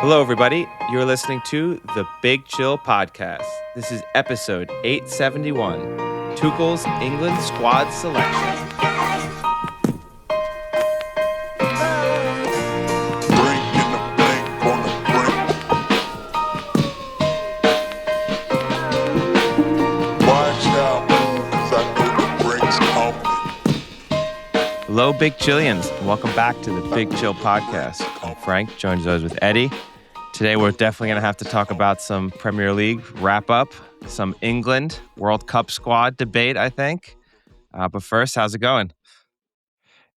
Hello, everybody. You're listening to the Big Chill Podcast. This is episode 871, Tuchel's England Squad Selection. Hello, Big Chillians, and welcome back to the Big Chill Podcast. I'm Frank, joined as always with Eddie. Today, we're definitely going to have to talk about some Premier League wrap-up, some England World Cup squad debate, I think. But first, how's it going?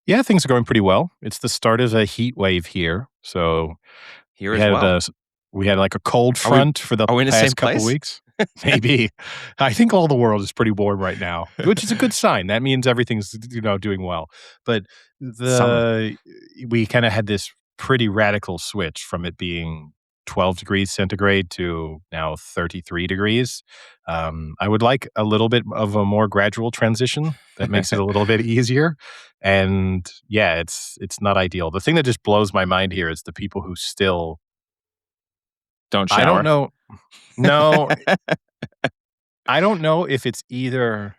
Yeah, things are going pretty well. It's the start of a heat wave here. So Here as well. We had like a cold front for the past couple weeks. Maybe. I think all the world is pretty warm right now, which is a good sign. That means everything's doing well. But we kind of had this pretty radical switch from it being 12 degrees centigrade to now 33 degrees. I would like a little bit of a more gradual transition that makes it a little bit easier. And yeah, it's not ideal. The thing that just blows my mind here is the people who still don't shower. I don't know. No, I don't know if it's either.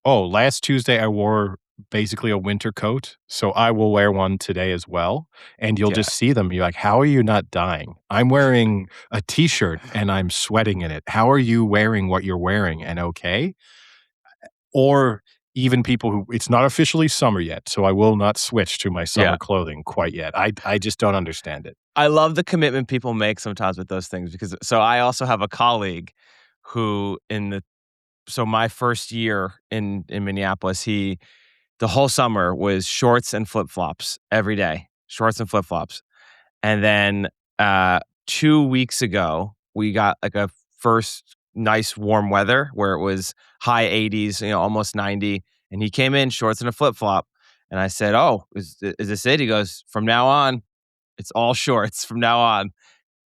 Oh, last Tuesday I wore basically a winter coat, so I will wear one today as well. And you'll just see them. You're like, how are you not dying? I'm wearing a t-shirt and I'm sweating in it. How are you wearing what you're wearing and okay? Or even people who, it's not officially summer yet, so I will not switch to my summer clothing quite yet. I just don't understand it. I love the commitment people make sometimes with those things because, so I also have a colleague who so my first year in Minneapolis, the whole summer was shorts and flip-flops every day, shorts and flip-flops. And then 2 weeks ago, we got like a first nice warm weather where it was high 80s, almost 90. And he came in shorts and a flip-flop. And I said, oh, is this it? He goes, from now on, it's all shorts from now on.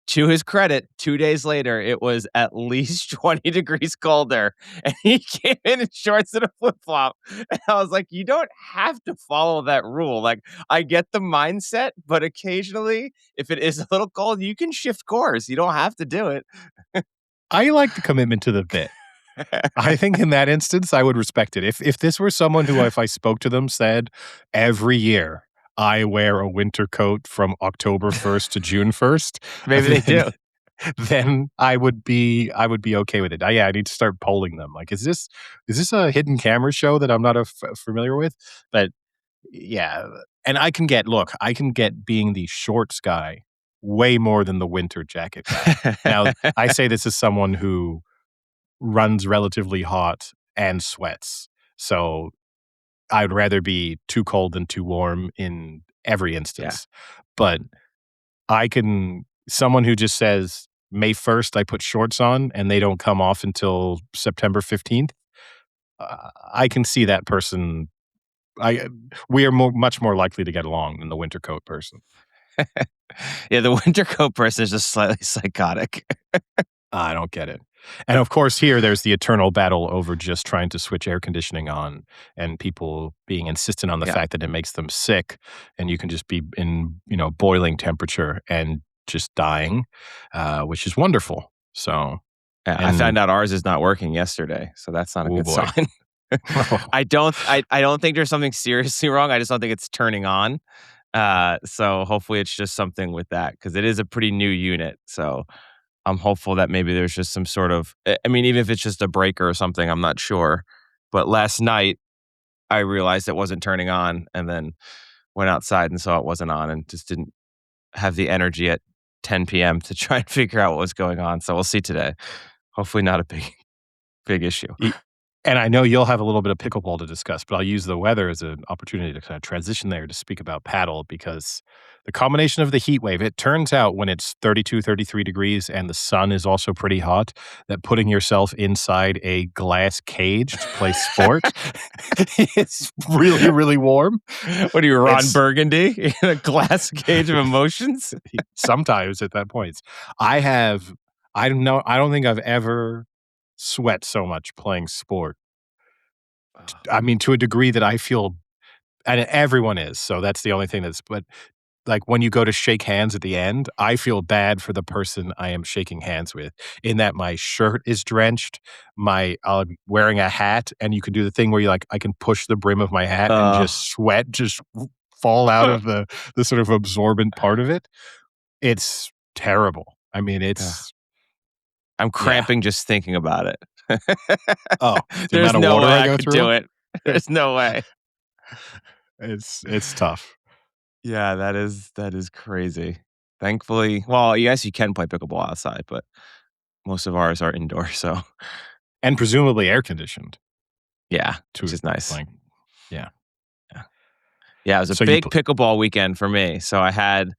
To his credit, 2 days later, it was at least 20 degrees colder. And he came in shorts and a flip-flop. And I was like, you don't have to follow that rule. Like, I get the mindset, but occasionally, if it is a little cold, you can shift course. You don't have to do it. I like the commitment to the bit. I think in that instance, I would respect it. If this were someone who, if I spoke to them, said every year, I wear a winter coat from October 1st to June 1st. Maybe they do. Then I would be okay with it. I need to start polling them. Like, is this a hidden camera show that I'm not familiar with? But yeah, and I can get being the shorts guy way more than the winter jacket guy. Now, I say this as someone who runs relatively hot and sweats. So I'd rather be too cold than too warm in every instance. Yeah. But someone who just says, May 1st, I put shorts on and they don't come off until September 15th. I can see that person. We are much more likely to get along than the winter coat person. Yeah, the winter coat person is just slightly psychotic. I don't get it. And of course, here there's the eternal battle over just trying to switch air conditioning on and people being insistent on the fact that it makes them sick and you can just be in, boiling temperature and just dying, which is wonderful. So I found out ours is not working yesterday, so that's not a good sign. I don't think there's something seriously wrong. I just don't think it's turning on. So hopefully it's just something with that because it is a pretty new unit. So I'm hopeful that maybe there's just some sort of, even if it's just a breaker or something, I'm not sure. But last night, I realized it wasn't turning on and then went outside and saw it wasn't on and just didn't have the energy at 10 p.m. to try and figure out what was going on. So we'll see today. Hopefully not a big issue. And I know you'll have a little bit of pickleball to discuss, but I'll use the weather as an opportunity to kind of transition there to speak about paddle because the combination of the heat wave, it turns out when it's 32, 33 degrees and the sun is also pretty hot, that putting yourself inside a glass cage to play sport is really, really warm. What are you, Ron Burgundy? In a glass cage of emotions? Sometimes at that point. I don't think I've ever sweat so much playing sport. To a degree that I feel, and everyone is, so that's the only thing but like when you go to shake hands at the end, I feel bad for the person I am shaking hands with in that my shirt is drenched, I'm wearing a hat, and you can do the thing where I can push the brim of my hat and just sweat just fall out of the sort of absorbent part of it. It's terrible. I mean, I'm cramping just thinking about it. The There's amount of no water way I go could through. do it. There's no way. It's tough. Yeah, that is crazy. Thankfully, well, yes, you can play pickleball outside, but most of ours are indoor, so. And presumably air conditioned. Yeah, which is nice. Yeah. Yeah, it was a big pickleball weekend for me. So I had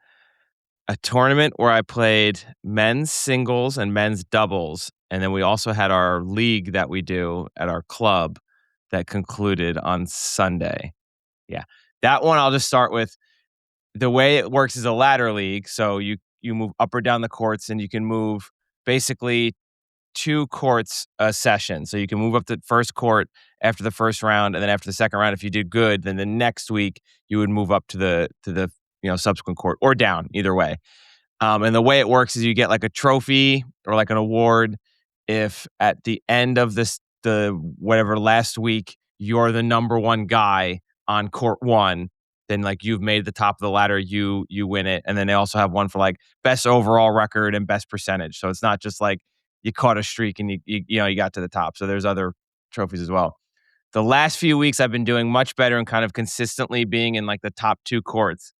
a tournament where I played men's singles and men's doubles, and then we also had our league that we do at our club that concluded on Sunday. Yeah. That one I'll just start with. The way it works is a ladder league, so you move up or down the courts, and you can move basically 2 courts a session. So you can move up the first court after the first round, and then after the second round, if you did good, then the next week you would move up to the subsequent court or down, either way. And the way it works is you get like a trophy or like an award if at the end of the whatever last week you're the number one guy on court 1, then like you've made the top of the ladder, you win it. And then they also have one for like best overall record and best percentage. So it's not just like you caught a streak and you got to the top. So there's other trophies as well. The last few weeks I've been doing much better and kind of consistently being in like the top 2 courts.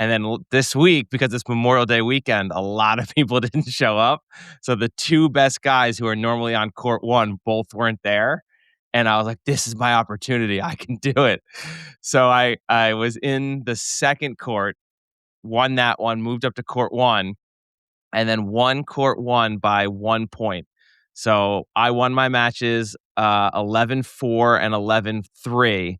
And then this week, because it's Memorial Day weekend, a lot of people didn't show up. So the 2 best guys who are normally on court 1 both weren't there. And I was like, this is my opportunity. I can do it. So I was in the second court, won that one, moved up to court 1, and then won court 1 by 1 point. So I won my matches 11-4 and 11-3.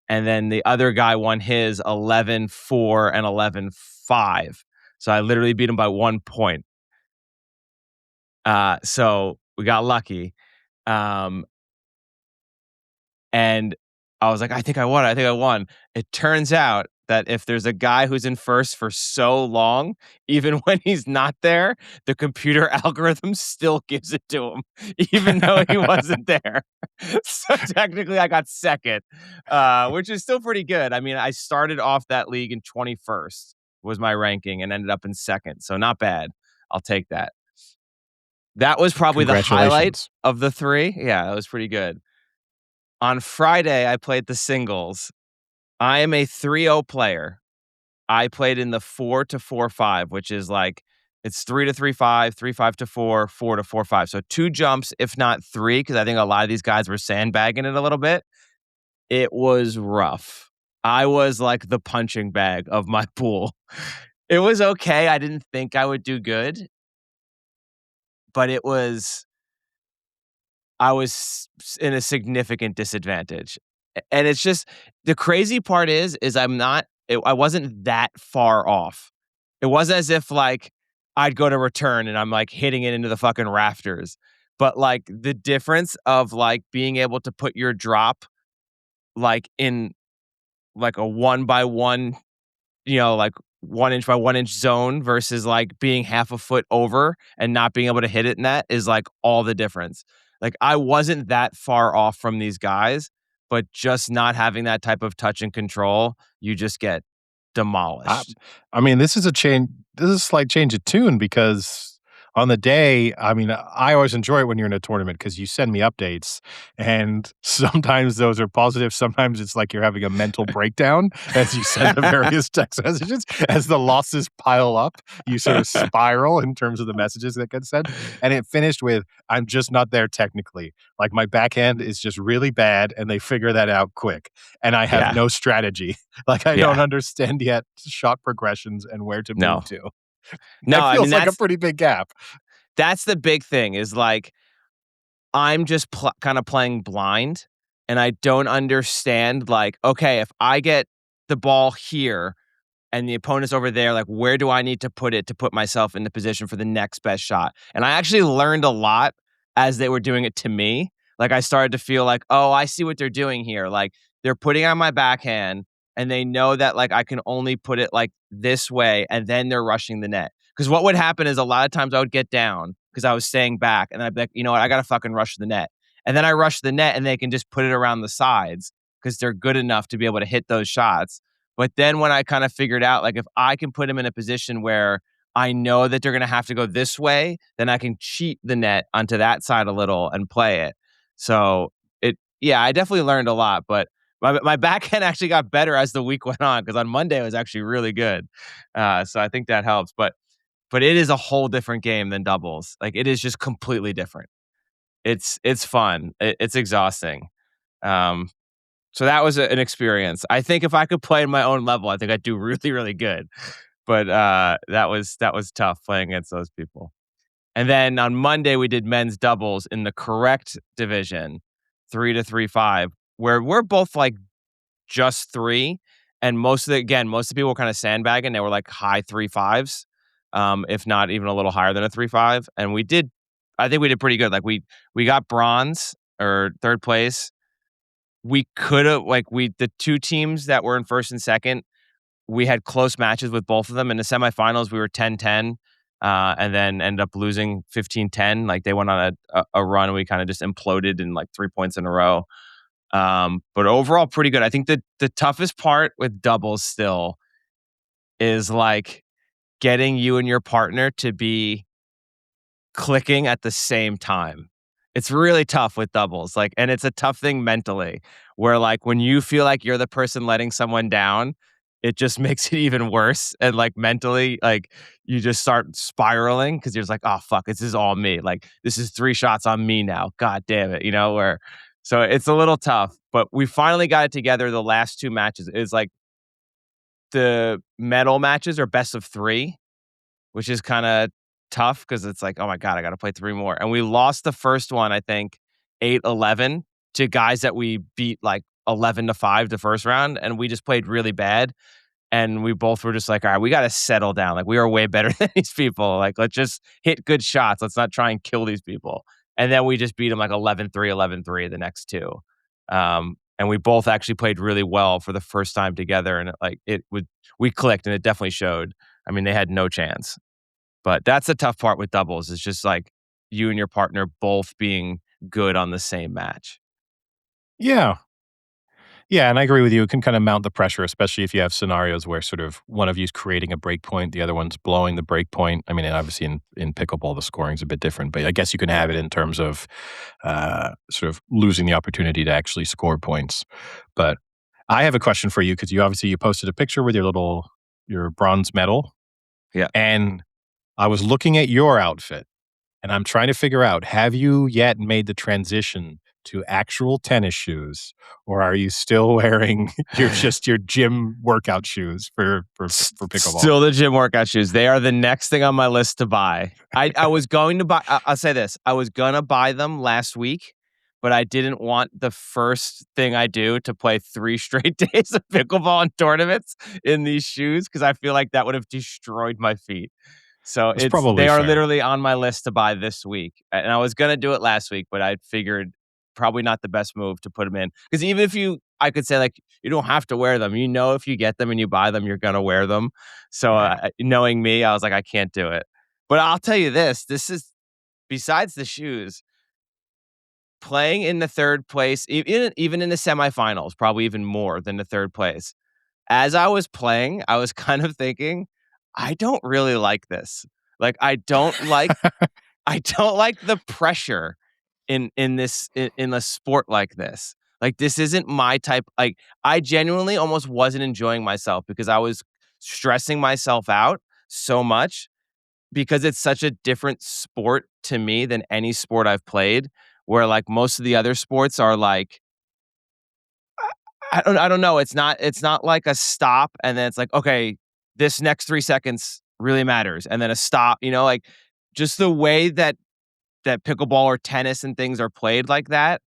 And then the other guy won his 11-4 and 11-5. So I literally beat him by 1 point. So we got lucky. And I was like, I think I won. It turns out that if there's a guy who's in first for so long, even when he's not there, the computer algorithm still gives it to him, even though he wasn't there. So technically I got second, which is still pretty good. I mean, I started off that league in 21st was my ranking and ended up in second. So not bad. I'll take that. That was probably the highlight of the 3. Yeah, that was pretty good. On Friday, I played the singles. I am a 3-0 player. I played in the 4-4-5, which is like it's 3-3-5, 3-5-4, 4-4-5. So 2 jumps, if not 3, because I think a lot of these guys were sandbagging it a little bit. It was rough. I was like the punching bag of my pool. It was okay. I didn't think I would do good, but I was in a significant disadvantage. And it's just the crazy part is I wasn't that far off. It wasn't as if like I'd go to return and I'm like hitting it into the fucking rafters. But like the difference of like being able to put your drop like in like a 1x1, like 1 inch by 1 inch zone versus like being half a foot over and not being able to hit it in that is like all the difference. Like I wasn't that far off from these guys, but just not having that type of touch and control, you just get demolished. I mean, this is a slight change of tune because on the day, I mean, I always enjoy it when you're in a tournament because you send me updates, and sometimes those are positive. Sometimes it's like you're having a mental breakdown as you send the various text messages. As the losses pile up, you sort of spiral in terms of the messages that get sent. And it finished with, I'm just not there technically. Like my backhand is just really bad, and they figure that out quick. And I have no strategy. Like I don't understand yet shot progressions and where to move to. No, that feels like a pretty big gap. That's the big thing is like, I'm just kind of playing blind and I don't understand like, okay, if I get the ball here and the opponent's over there, like where do I need to put it to put myself in the position for the next best shot? And I actually learned a lot as they were doing it to me. Like I started to feel like, oh, I see what they're doing here. Like they're putting on my backhand and they know that like I can only put it like this way, and then they're rushing the net. Because what would happen is a lot of times I would get down because I was staying back, and I'd be like, you know what, I gotta fucking rush the net. And then I rush the net, and they can just put it around the sides because they're good enough to be able to hit those shots. But then when I kind of figured out, like if I can put them in a position where I know that they're gonna have to go this way, then I can cheat the net onto that side a little and play it. So yeah, I definitely learned a lot, but my backhand actually got better as the week went on because on Monday it was actually really good. So I think that helps. But it is a whole different game than doubles. Like it is just completely different. It's fun. It's exhausting. So that was an experience. I think if I could play in my own level, I think I'd do really, really good. But that was tough playing against those people. And then on Monday we did men's doubles in the correct division, 3-3-5, where we're both like just 3, and most of the people were kind of sandbagging. They were like high 3-5s, if not even a little higher than a 3-5. And I think we did pretty good. Like we got bronze or third place. We could have the 2 teams that were in first and second, we had close matches with both of them. In the semifinals, we were 10-10, and then ended up losing 15-10. Like they went on a run, and we kind of just imploded in like 3 points in a row. But overall, pretty good. I think the toughest part with doubles still is like getting you and your partner to be clicking at the same time. It's really tough with doubles. Like, and it's a tough thing mentally, where like when you feel like you're the person letting someone down, it just makes it even worse. And like mentally, like you just start spiraling because you're just like, oh fuck, this is all me. Like this is 3 shots on me now. God damn it. So it's a little tough, but we finally got it together. The last 2 matches is like the medal matches are best of 3, which is kind of tough because it's like, oh my God, I got to play 3 more. And we lost the first one, I think, 8-11 to guys that we beat like 11-5 the first round. And we just played really bad. And we both were just like, all right, we got to settle down. Like we are way better than these people. Like, let's just hit good shots. Let's not try and kill these people. And then we just beat them like 11-3, 11-3 the next 2. And we both actually played really well for the first time together. And we clicked, and it definitely showed. I mean, they had no chance. But that's the tough part with doubles. It's just like you and your partner both being good on the same match. Yeah. Yeah, and I agree with you. It can kind of mount the pressure, especially if you have scenarios where sort of one of you is creating a break point, the other one's blowing the break point. I mean, obviously in pickleball, the scoring's a bit different, but I guess you can have it in terms of sort of losing the opportunity to actually score points. But I have a question for you because you posted a picture with your bronze medal. Yeah. And I was looking at your outfit, and I'm trying to figure out, have you yet made the transition to actual tennis shoes, or are you still wearing your gym workout shoes for pickleball? Still the gym workout shoes. They are the next thing on my list to buy. I was going to buy, I'll say this, I was going to buy them last week, but I didn't want the first thing I do to play 3 straight days of pickleball and tournaments in these shoes, because I feel like that would have destroyed my feet. So they are literally on my list to buy this week. And I was going to do it last week, but I figured probably not the best move to put them in. Because even I could say like, you don't have to wear them. If you get them and you buy them, you're going to wear them. So knowing me, I was like, I can't do it. But I'll tell you this is, besides the shoes, playing in the third place, even in the semifinals, probably even more than the third place. As I was playing, I was kind of thinking, I don't really like this. Like, I don't like the pressure in a sport like this. Like, this isn't my type. Like, I genuinely almost wasn't enjoying myself because I was stressing myself out so much because it's such a different sport to me than any sport I've played, where like most of the other sports are like, I don't know. It's not like a stop and then it's like, okay, this next 3 seconds really matters, and then a stop, like just the way that pickleball or tennis and things are played like that,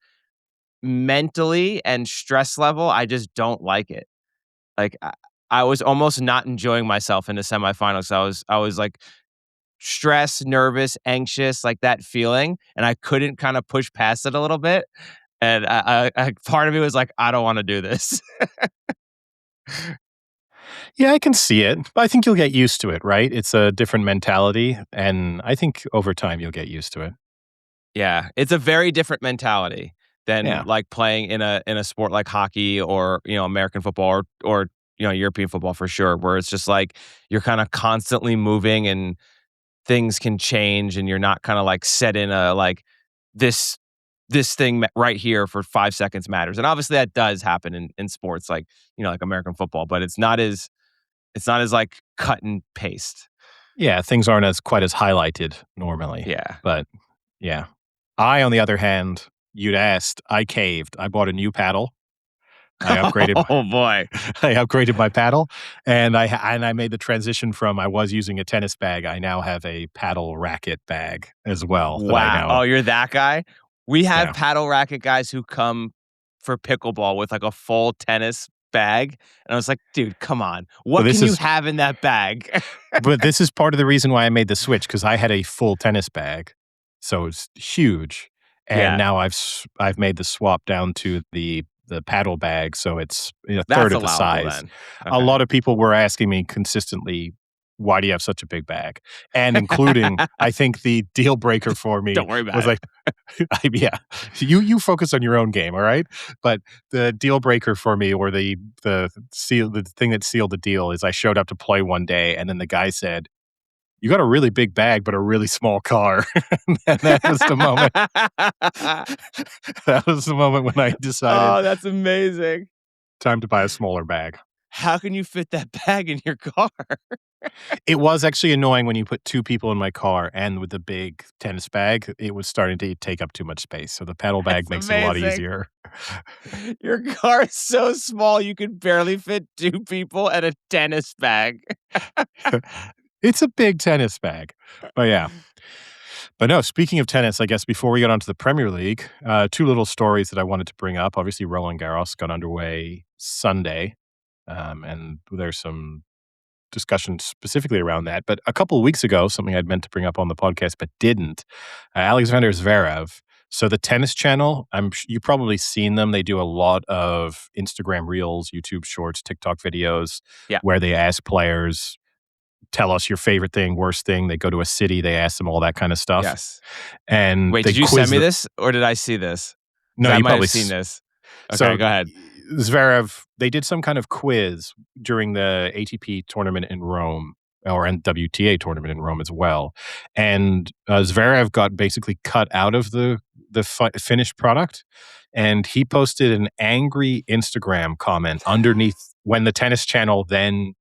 mentally and stress level, I just don't like it. Like I was almost not enjoying myself in the semifinals. I was like stressed, nervous, anxious, like that feeling, and I couldn't kind of push past it a little bit. And I part of me was like, I don't want to do this. Yeah, I can see it. I think you'll get used to it, right? It's a different mentality, and I think over time you'll get used to it. Yeah, it's a very different mentality than, Yeah. like, playing in a sport like hockey or, American football or, European football for sure, where it's just, like, you're kinda constantly moving and things can change and you're not kinda, like, set in a, like, this this thing right here for 5 seconds matters, and obviously that does happen in sports like, like American football, but it's not as, like, cut and paste. Yeah, things aren't as quite as highlighted normally, Yeah. but yeah. I, on the other hand, you'd asked, I caved. I bought a new paddle. I upgraded Oh, boy. I upgraded my paddle, and I made the transition from I was using a tennis bag, I now have a paddle racket bag as well that I Wow. now Oh, you're that guy? We have yeah. paddle racket guys who come for pickleball with, like, a full tennis bag, and I was like, "Dude, come on. But What this can you is have in that bag?" but this is part of the reason why I made the switch because I had a full tennis bag, so it's huge, and Yeah, now I've made the swap down to the paddle bag, so it's a third that's of the allowable size. then. A Okay. lot of people were asking me consistently, "Why do you have such a big bag?" And including, I think the deal breaker for me Don't worry was about it. like, yeah, you focus on your own game, all right? But the deal breaker for me, or the thing that sealed the deal, is I showed up to play one day, and then the guy said, "You got a really big bag, but a really small car." And that was the moment. That was the moment when I decided Oh, that's amazing. time to buy a smaller bag. How can you fit that bag in your car? It was actually annoying when you put 2 people in my car, and with the big tennis bag, it was starting to take up too much space, so the paddle bag That's makes it a lot amazing. easier. Your car is so small, you can barely fit 2 people and a tennis bag. It's a big tennis bag, but yeah. But no, speaking of tennis, I guess before we get on to the Premier League, 2 little stories that I wanted to bring up. Obviously, Roland Garros got underway Sunday, and there's some discussion specifically around that. But a couple of weeks ago, something I'd meant to bring up on the podcast but didn't, Alexander Zverev. So the Tennis Channel, you've probably seen them. They do a lot of Instagram Reels, YouTube Shorts, TikTok videos Yeah. where they ask players, tell us your favorite thing, worst thing. They go to a city, they ask them all that kind of stuff, Yes. and Wait, they did you send quiz me the. this or did I see this? No, Because I you might have probably seen this. Okay, so go ahead. Zverev, they did some kind of quiz during the ATP tournament in Rome, or and WTA tournament in Rome as well, and Zverev got basically cut out of the finished product, and he posted an angry Instagram comment underneath when the Tennis Channel then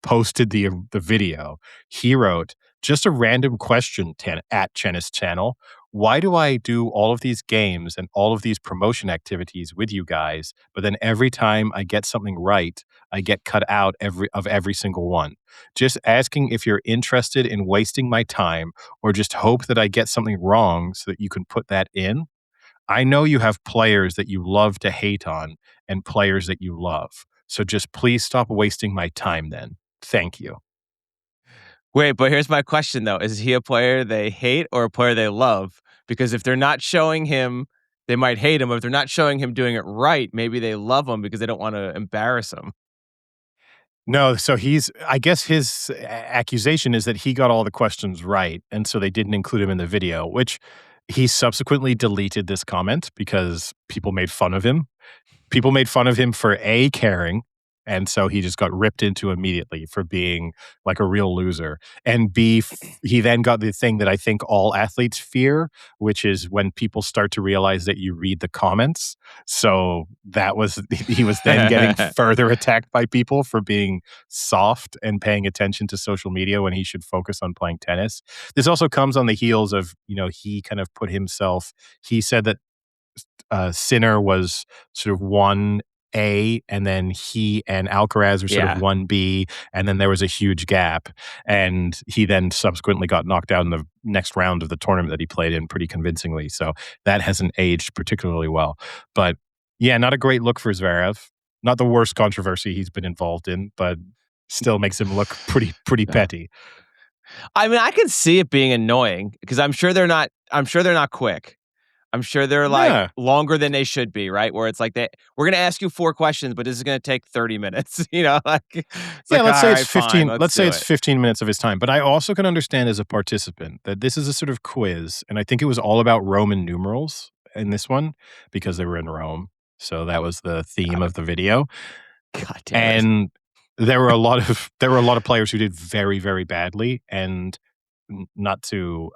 posted the video. He wrote, "Just a random question at Tennis Channel. Why do I do all of these games and all of these promotion activities with you guys, but then every time I get something right, I get cut out every single one? Just asking if you're interested in wasting my time or just hope that I get something wrong so that you can put that in. I know you have players that you love to hate on and players that you love. So just please stop wasting my time then. Thank you." Wait, but here's my question though. Is he a player they hate or a player they love? Because if they're not showing him, they might hate him. But if they're not showing him doing it right, maybe they love him because they don't want to embarrass him. No, so I guess his accusation is that he got all the questions right, and so they didn't include him in the video, which he subsequently deleted this comment because people made fun of him. People made fun of him for A, caring, and so he just got ripped into immediately for being like a real loser. And B, he then got the thing that I think all athletes fear, which is when people start to realize that you read the comments. So that was he was then getting further attacked by people for being soft and paying attention to social media when he should focus on playing tennis. This also comes on the heels of, he kind of put himself, he said that Sinner was sort of 1A, and then he and Alcaraz were sort of Yeah. 1B, and then there was a huge gap. And he then subsequently got knocked out in the next round of the tournament that he played in pretty convincingly. So that hasn't aged particularly well. But yeah, not a great look for Zverev. Not the worst controversy he's been involved in, but still makes him look pretty petty. I mean, I can see it being annoying because I'm sure they're not quick. I'm sure they're like longer than they should be, right? Where it's like we're going to ask you 4 questions, but this is going to take 30 minutes. Let's say it's 15. Let's say it's 15 minutes of his time. But I also can understand as a participant that this is a sort of quiz, and I think it was all about Roman numerals in this one because they were in Rome. So that was the theme of the video. God damn it. And there were a lot of players who did very, very badly, and not to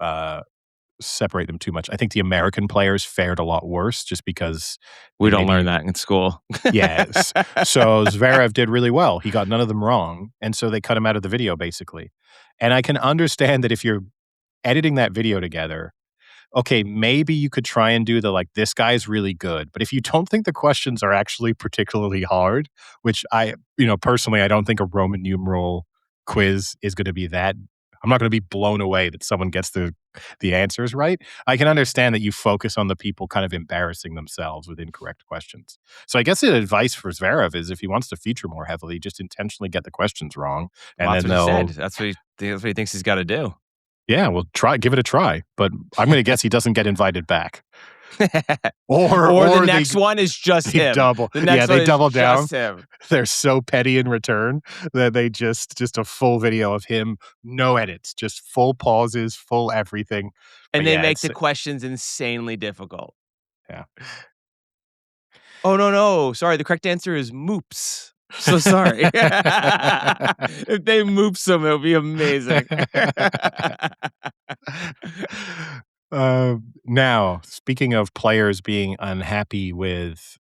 separate them too much. I think the American players fared a lot worse just because we don't learn that in school. Yes. So Zverev did really well. He got none of them wrong. And so they cut him out of the video, basically. And I can understand that if you're editing that video together, okay, maybe you could try and do this guy's really good. But if you don't think the questions are actually particularly hard, which personally, I don't think a Roman numeral quiz is going to be that. I'm not going to be blown away that someone gets the answers right. I can understand that you focus on the people kind of embarrassing themselves with incorrect questions. So I guess the advice for Zverev is if he wants to feature more heavily, just intentionally get the questions wrong. And that's what he said. That's what he thinks he's got to do. Yeah, well, give it a try. But I'm going to guess he doesn't get invited back. or the next one is just him. They double down. Just him. They're so petty in return that they just a full video of him, no edits, just full pauses, full everything. And they make the questions insanely difficult. Yeah. Oh no! Sorry, the correct answer is moops. So sorry. If they moops him, it'll be amazing. Now, speaking of players being unhappy with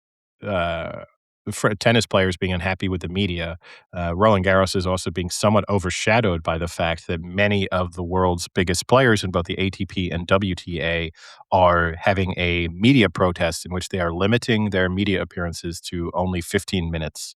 tennis players being unhappy with the media, Roland Garros is also being somewhat overshadowed by the fact that many of the world's biggest players in both the ATP and WTA are having a media protest in which they are limiting their media appearances to only 15 minutes.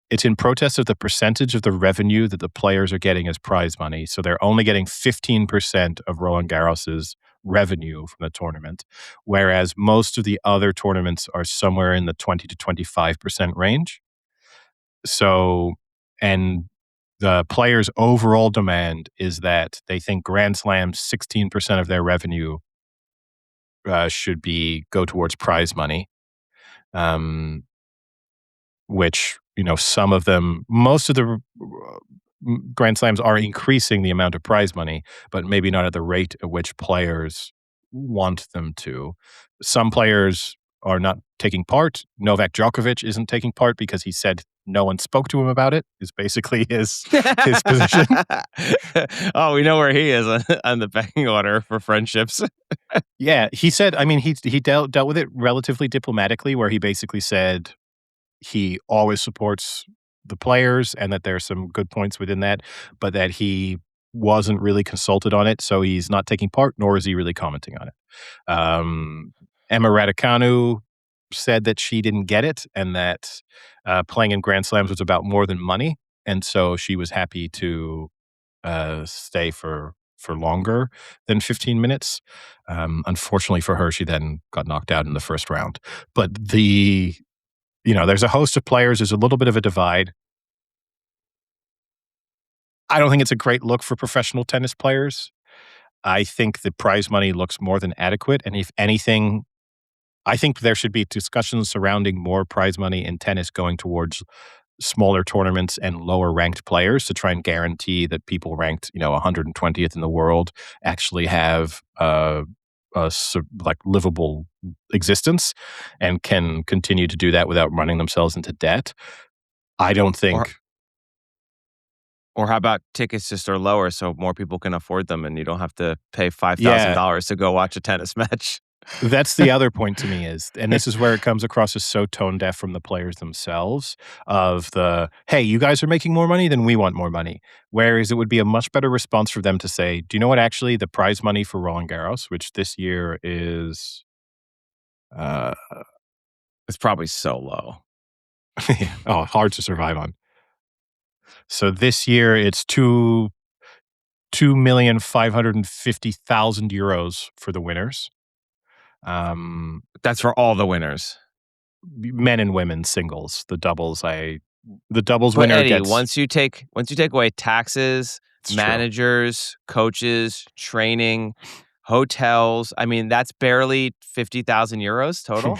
It's in protest of the percentage of the revenue that the players are getting as prize money. So they're only getting 15% of Roland Garros's revenue from the tournament, whereas most of the other tournaments are somewhere in the 20 to 25% range. So, and the players' overall demand is that they think Grand Slam's 16% of their revenue should go towards prize money, which, some of them, most of the Grand Slams are increasing the amount of prize money, but maybe not at the rate at which players want them to. Some players are not taking part. Novak Djokovic isn't taking part because he said no one spoke to him about it, is basically his position. Oh, we know where he is on the pecking order for friendships. Yeah, he said, he dealt with it relatively diplomatically, where he basically said he always supports the players and that there's some good points within that, but that he wasn't really consulted on it, so he's not taking part, nor is he really commenting on it. Emma Raducanu said that she didn't get it and that playing in Grand Slams was about more than money, and so she was happy to stay for longer than 15 minutes. Unfortunately for her, she then got knocked out in the first round. But there's a host of players. There's a little bit of a divide. I don't think it's a great look for professional tennis players. I think the prize money looks more than adequate. And if anything, I think there should be discussions surrounding more prize money in tennis going towards smaller tournaments and lower ranked players to try and guarantee that people ranked, 120th in the world actually have a livable existence and can continue to do that without running themselves into debt. I don't think. Or how about tickets just are lower so more people can afford them and you don't have to pay $5,000 to go watch a tennis match? That's the other point to me and this is where it comes across as so tone deaf from the players themselves of hey, you guys are making more money, then we want more money. Whereas it would be a much better response for them to say, do you know what, actually, the prize money for Roland Garros, which this year is... it's probably so low. Hard to survive on. So this year it's 2,550,000 euros for the winners. That's for all the winners, men and women singles. The doubles winner Eddie, gets. Once you take away taxes, It's managers, coaches, training, hotels. I mean, that's barely 50,000 euros total.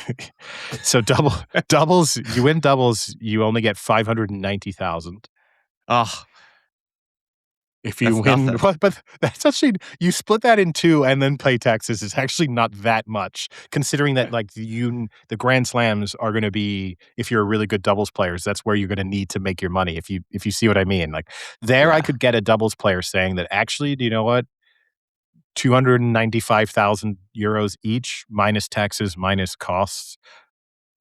So doubles, you win doubles, you only get 590,000. Oh, if you win, but that's actually, you split that in two and then pay taxes is actually not that much, considering that like the Grand Slams are going to be, if you're a really good doubles players, that's where you're going to need to make your money. If you see what I mean, like there, I could get a doubles player saying that actually, do you know what? 295,000 euros each, minus taxes, minus costs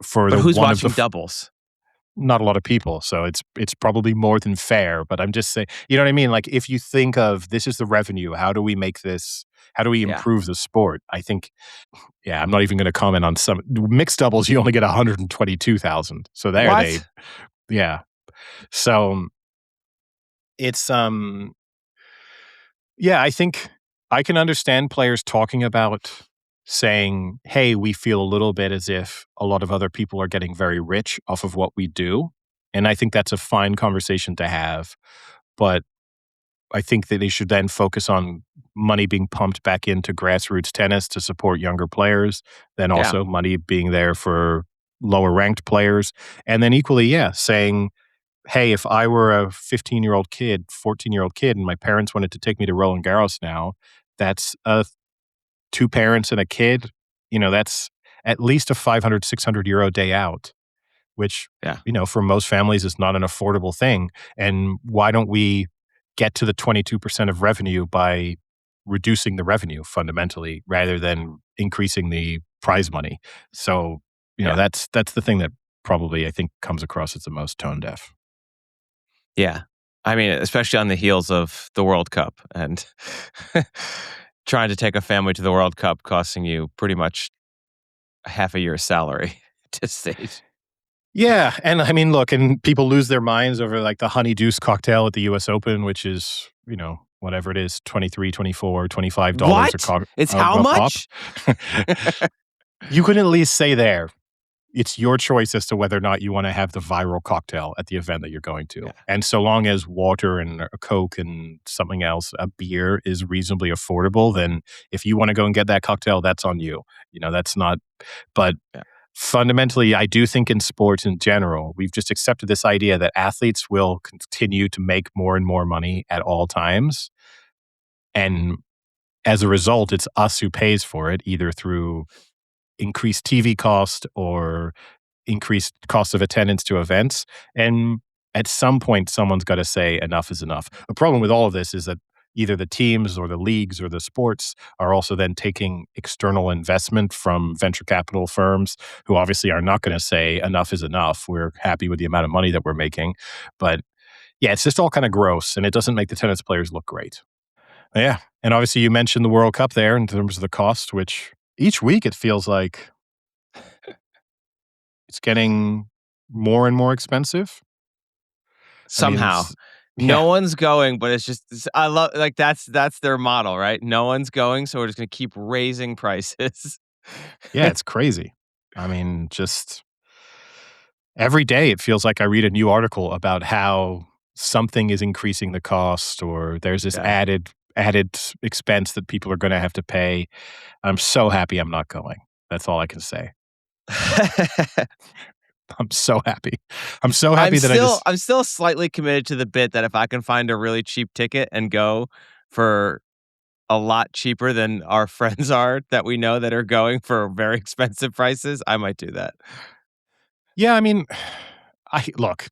for but the who's one watching of the doubles? Not a lot of people, so it's probably more than fair, but I'm just saying, you know what I mean? Like, if you think of this is the revenue, how do we make this, how do we improve the sport? I think, I'm not even gonna comment on some mixed doubles, you only get 122,000. So there what? So, it's, I think I can understand players talking about saying, "Hey, we feel a little bit as if a lot of other people are getting very rich off of what we do." And I think that's a fine conversation to have. But I think that they should then focus on money being pumped back into grassroots tennis to support younger players, then also money being there for lower ranked players. And then equally, saying, hey, if I were a 15-year-old kid, 14-year-old kid, and my parents wanted to take me to Roland Garros now, that's two parents and a kid, that's at least a 500, 600 euro day out, which, for most families is not an affordable thing. And why don't we get to the 22% of revenue by reducing the revenue fundamentally rather than increasing the prize money? So, that's the thing that probably I think comes across as the most tone deaf. Yeah. I mean, especially on the heels of the World Cup and trying to take a family to the World Cup costing you pretty much half a year's salary to stage. Yeah. And I mean, look, and people lose their minds over like the honey deuce cocktail at the US Open, which is, whatever it is, $23, $24, $25 what? It's how much? You could at least say there, it's your choice as to whether or not you want to have the viral cocktail at the event that you're going to. Yeah. And so long as water and a Coke and something else, a beer is reasonably affordable, then if you want to go and get that cocktail, that's on you. That's not, but fundamentally, I do think in sports in general, we've just accepted this idea that athletes will continue to make more and more money at all times. And as a result, it's us who pays for it, either through increased TV cost or increased cost of attendance to events. And at some point, someone's got to say enough is enough. The problem with all of this is that either the teams or the leagues or the sports are also then taking external investment from venture capital firms who obviously are not going to say enough is enough. We're happy with the amount of money that we're making. But it's just all kind of gross, and it doesn't make the tennis players look great. Yeah. And obviously you mentioned the World Cup there in terms of the cost, which each week it feels like it's getting more and more expensive. Somehow. No one's going, but it's just, I love, like, that's their model, right? No one's going, so we're just going to keep raising prices. Yeah, it's crazy. I mean, just every day it feels like I read a new article about how something is increasing the cost, or there's this added expense that people are going to have to pay. I'm so happy I'm not going. That's all I can say. I'm so happy. I'm so happy I'm still slightly committed to the bit that if I can find a really cheap ticket and go for a lot cheaper than our friends are that we know that are going for very expensive prices, I might do that. Yeah, I mean, look,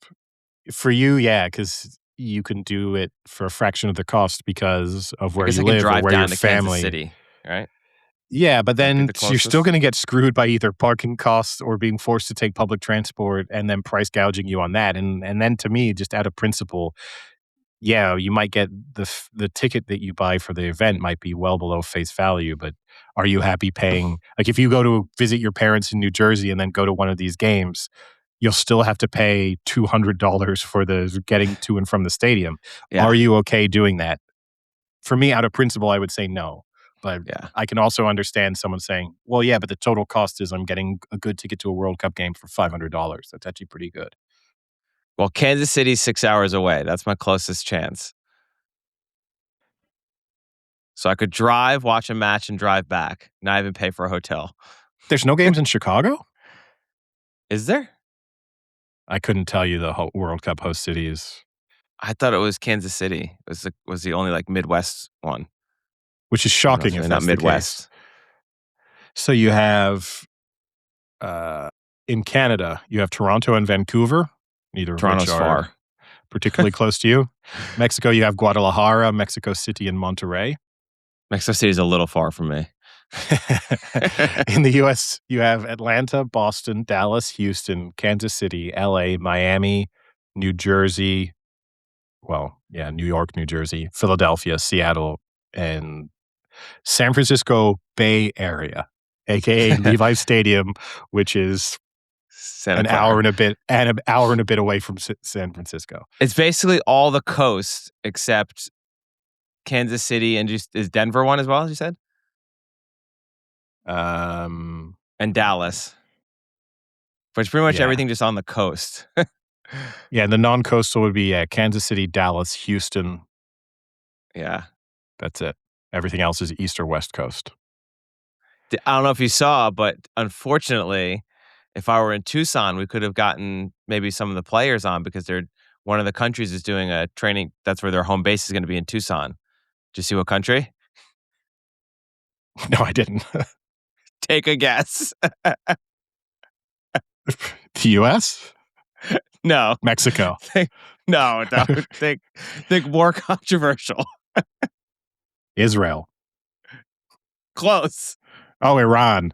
for you, because you can do it for a fraction of the cost because of where you live or where your family. Kansas City, right? Yeah, but then you're still going to get screwed by either parking costs or being forced to take public transport and then price gouging you on that. And then to me, just out of principle, you might get the ticket that you buy for the event might be well below face value, but are you happy paying? Like if you go to visit your parents in New Jersey and then go to one of these games, you'll still have to pay $200 for the getting to and from the stadium. Yeah. Are you okay doing that? For me, out of principle, I would say no. But I can also understand someone saying, well, yeah, but the total cost is I'm getting a good ticket to a World Cup game for $500. That's actually pretty good. Well, Kansas City's 6 hours away. That's my closest chance. So I could drive, watch a match, and drive back. Not even pay for a hotel. There's no games in Chicago? Is there? I couldn't tell you the World Cup host cities. I thought it was Kansas City. It was the only Midwest one. Which is shocking if that's not Midwest. The case. So you have in Canada, you have Toronto and Vancouver, neither of Toronto's which are far. particularly close to you. Mexico, you have Guadalajara, Mexico City, and Monterrey. Mexico City is a little far from me. In the U.S., you have Atlanta, Boston, Dallas, Houston, Kansas City, L.A., Miami, New Jersey. Well, yeah, New York, New Jersey, Philadelphia, Seattle, and San Francisco Bay Area, a.k.a. Levi Stadium, which is an hour and a bit away from San Francisco. It's basically all the coast except Kansas City, and is Denver one as well, as you said? And Dallas. But it's pretty much everything just on the coast. Yeah, the non-coastal would be Kansas City, Dallas, Houston. Yeah. That's it. Everything else is East or West Coast. I don't know if you saw, but unfortunately, if I were in Tucson, we could have gotten maybe some of the players on because one of the countries is doing a training. That's where their home base is going to be in Tucson. Did you see what country? No, I didn't. Take a guess. The U.S.? No. Mexico. No. Think more controversial. Israel. Close. Oh, Iran.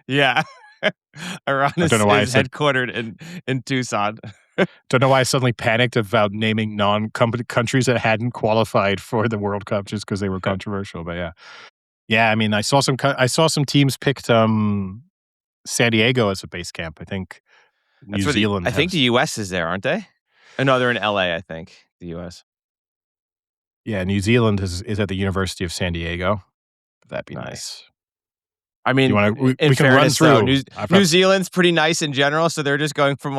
Yeah. Iran is headquartered in Tucson. Don't know why I suddenly panicked about naming countries that hadn't qualified for the World Cup just because they were controversial. But yeah. Yeah, I mean, I saw some teams picked San Diego as a base camp. I think New Zealand. I think the U.S. is there, aren't they? Oh, no, they're in L.A., I think, the U.S. Yeah, New Zealand is at the University of San Diego. That'd be nice. I mean, we can run through. New Zealand's pretty nice in general, so they're just going from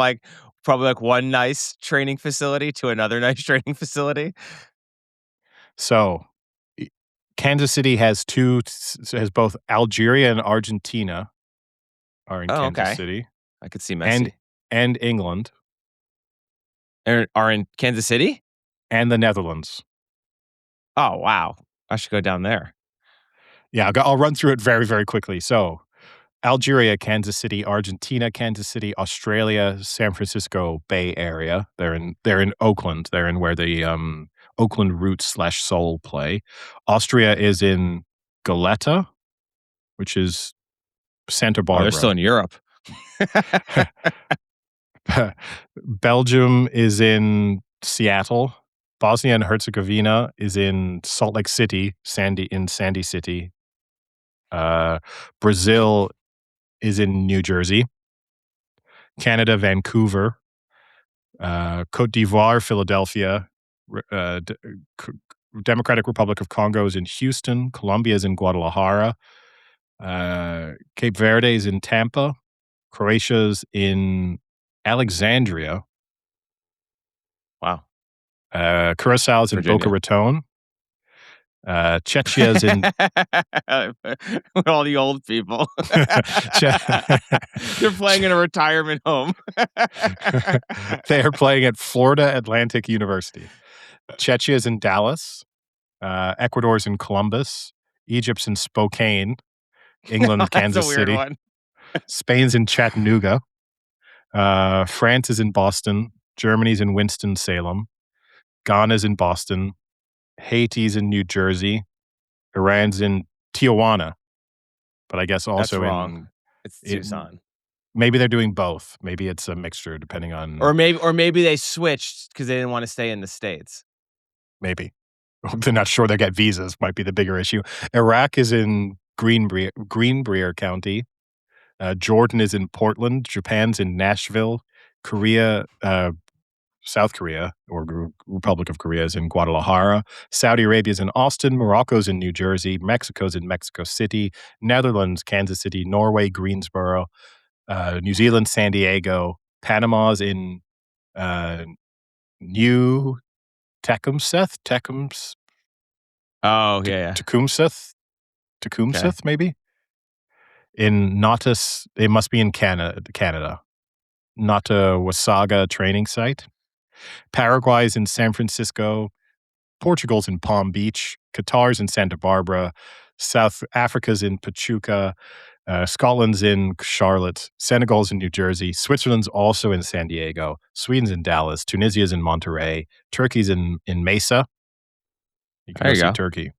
probably one nice training facility to another nice training facility. So, Kansas City has both Algeria and Argentina are in Kansas City. I could see Messi. And England. Are in Kansas City? And the Netherlands. Oh, wow. I should go down there. Yeah, I'll run through it very, very quickly. So, Algeria, Kansas City, Argentina, Kansas City, Australia, San Francisco Bay Area. They're in Oakland. They're in where the Oakland Roots / Soul play. Austria is in Goleta, which is Santa Barbara. They're still in Europe. Belgium is in Seattle. Bosnia and Herzegovina is in Salt Lake City, Sandy City. Brazil is in New Jersey. Canada, Vancouver. Cote d'Ivoire, Philadelphia. Democratic Republic of Congo is in Houston. Colombia is in Guadalajara. Cape Verde is in Tampa. Croatia's in Alexandria. Wow. Curaçao's in Boca Raton. Czechia's in all the old people. They're playing in a retirement home. They are playing at Florida Atlantic University. Czechia's in Dallas. Ecuador's in Columbus. Egypt's in Spokane. England, Kansas City. One. Spain's in Chattanooga. France is in Boston. Germany's in Winston-Salem. Ghana's in Boston. Haiti's in New Jersey. Iran's in Tijuana. But I guess also it's Tucson. Maybe they're doing both. Maybe it's a mixture depending on Or maybe they switched because they didn't want to stay in the States. Maybe. They're not sure they get visas, might be the bigger issue. Iraq is in Greenbrier County. Jordan is in Portland. Japan's in Nashville. South Korea, or Republic of Korea, is in Guadalajara. Saudi Arabia is in Austin. Morocco's in New Jersey. Mexico's in Mexico City. Netherlands, Kansas City. Norway, Greensboro. New Zealand, San Diego. Panama's in New Tecumseth. Oh, yeah. Tecumseth, maybe? In Nautis, it must be in Canada. Nottawasaga training site. Paraguay's in San Francisco. Portugal's in Palm Beach. Qatar's in Santa Barbara. South Africa's in Pachuca. Scotland's in Charlotte. Senegal's in New Jersey. Switzerland's also in San Diego. Sweden's in Dallas. Tunisia's in Monterrey. Turkey's in Mesa. You can go see Turkey.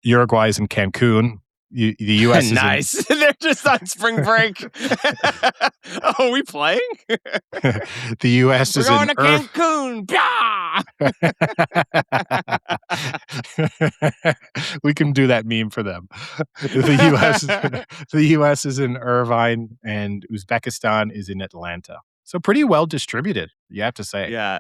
Uruguay's in Cancun. The U.S. is nice. They're just on spring break. Oh, are we playing? The U.S. is going to Cancun. We can do that meme for them. The U.S. is in Irvine, and Uzbekistan is in Atlanta. So pretty well distributed, you have to say. Yeah.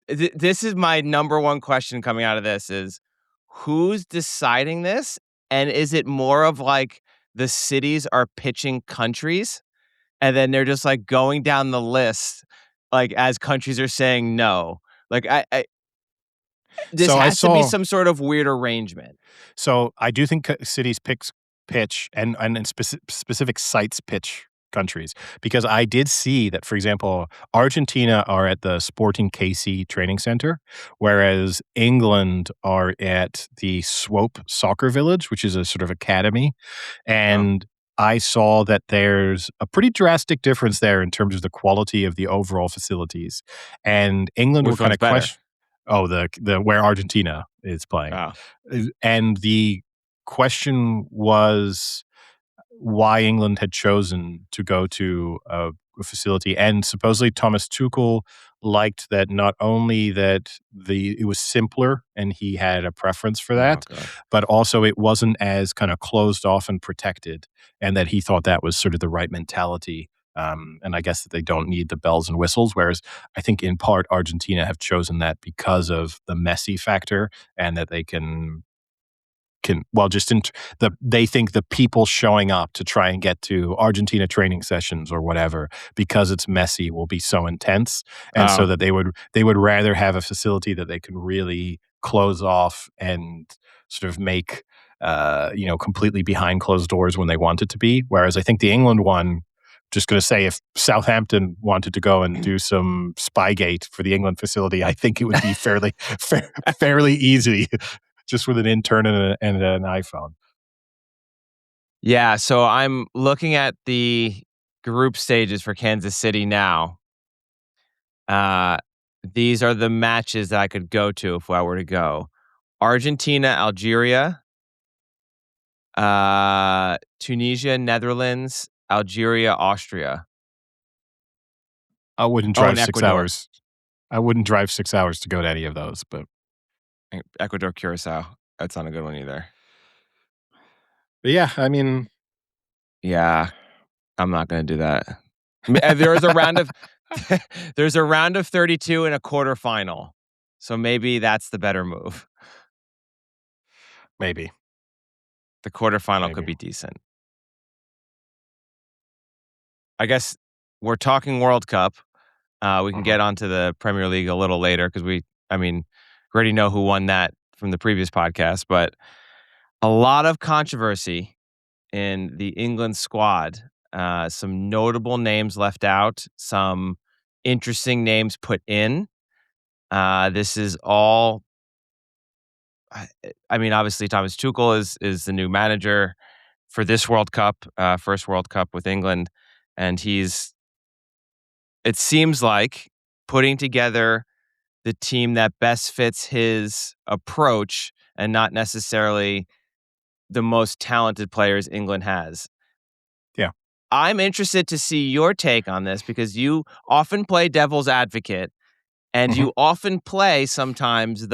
This is my number one question coming out of this is, who's deciding this? And is it more of like the cities are pitching countries and then they're just like going down the list, like as countries are saying no? Like this has to be some sort of weird arrangement. So I do think cities pitch and specific sites pitch countries, because I did see that, for example, Argentina are at the Sporting KC training center, whereas England are at the Swope Soccer Village, which is a sort of academy. And I saw that there's a pretty drastic difference there in terms of the quality of the overall facilities. And England were kind of question. Oh, the where Argentina is playing. And the question was why England had chosen to go to a facility. And supposedly Thomas Tuchel liked that not only that it was simpler and he had a preference for that, but also it wasn't as kind of closed off and protected, and that he thought that was sort of the right mentality. And I guess that they don't need the bells and whistles, whereas I think in part Argentina have chosen that because of the Messi factor, and that they they think the people showing up to try and get to Argentina training sessions or whatever, because it's Messi, will be so intense. And so that they would rather have a facility that they can really close off and sort of make, completely behind closed doors when they want it to be. Whereas I think the England one, just going to say, if Southampton wanted to go and do some spygate for the England facility, I think it would be fairly easy. Just with an intern and an iPhone. Yeah, so I'm looking at the group stages for Kansas City now. These are the matches that I could go to if I were to go. Argentina, Algeria, Tunisia, Netherlands, Algeria, Austria. I wouldn't drive 6 hours. I wouldn't drive 6 hours to go to any of those, but Ecuador, Curacao. That's not a good one either. But yeah, I mean, yeah, I'm not going to do that. There's a round of there's a round of 32 and a quarterfinal. So maybe that's the better move. Maybe. The quarterfinal could be decent. I guess we're talking World Cup. We can get onto the Premier League a little later because we already know who won that from the previous podcast, but a lot of controversy in the England squad. Some notable names left out, some interesting names put in. This is all, obviously Thomas Tuchel is the new manager for this World Cup, first World Cup with England, and it seems like putting together the team that best fits his approach and not necessarily the most talented players England has. Yeah. I'm interested to see your take on this because you often play devil's advocate and you often play sometimes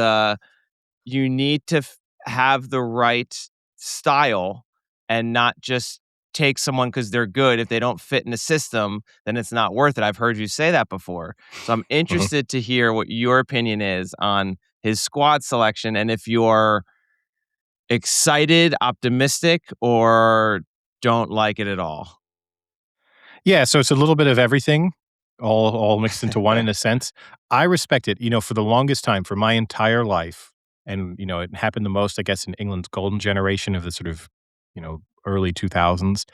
you need to have the right style and not just take someone because they're good. If they don't fit in the system, then it's not worth it. I've heard you say that before. So I'm interested to hear what your opinion is on his squad selection and if you're excited, optimistic, or don't like it at all. Yeah, so it's a little bit of everything, all mixed into one in a sense. I respect it. For the longest time, for my entire life, and it happened the most, I guess, in England's golden generation of the sort of early 2000s.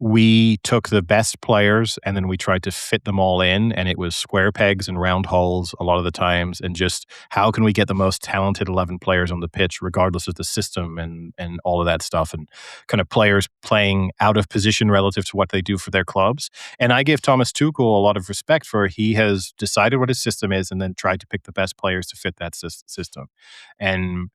We took the best players and then we tried to fit them all in, and it was square pegs and round holes a lot of the times, and just how can we get the most talented 11 players on the pitch regardless of the system and all of that stuff, and kind of players playing out of position relative to what they do for their clubs. And I give Thomas Tuchel a lot of respect for he has decided what his system is and then tried to pick the best players to fit that system. And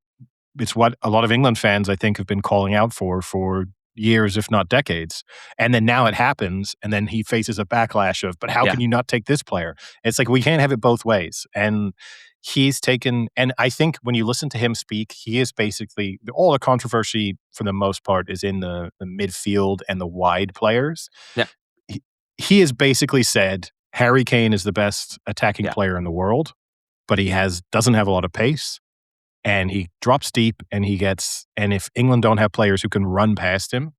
it's what a lot of England fans, I think, have been calling out for years, if not decades. And then now it happens, and then he faces a backlash of, but how can you not take this player? It's like, we can't have it both ways. And he's taken, and I think when you listen to him speak, he is basically, all the controversy for the most part is in the midfield and the wide players. Yeah. He has basically said, Harry Kane is the best attacking player in the world, but he doesn't have a lot of pace. And he drops deep, and and if England don't have players who can run past him,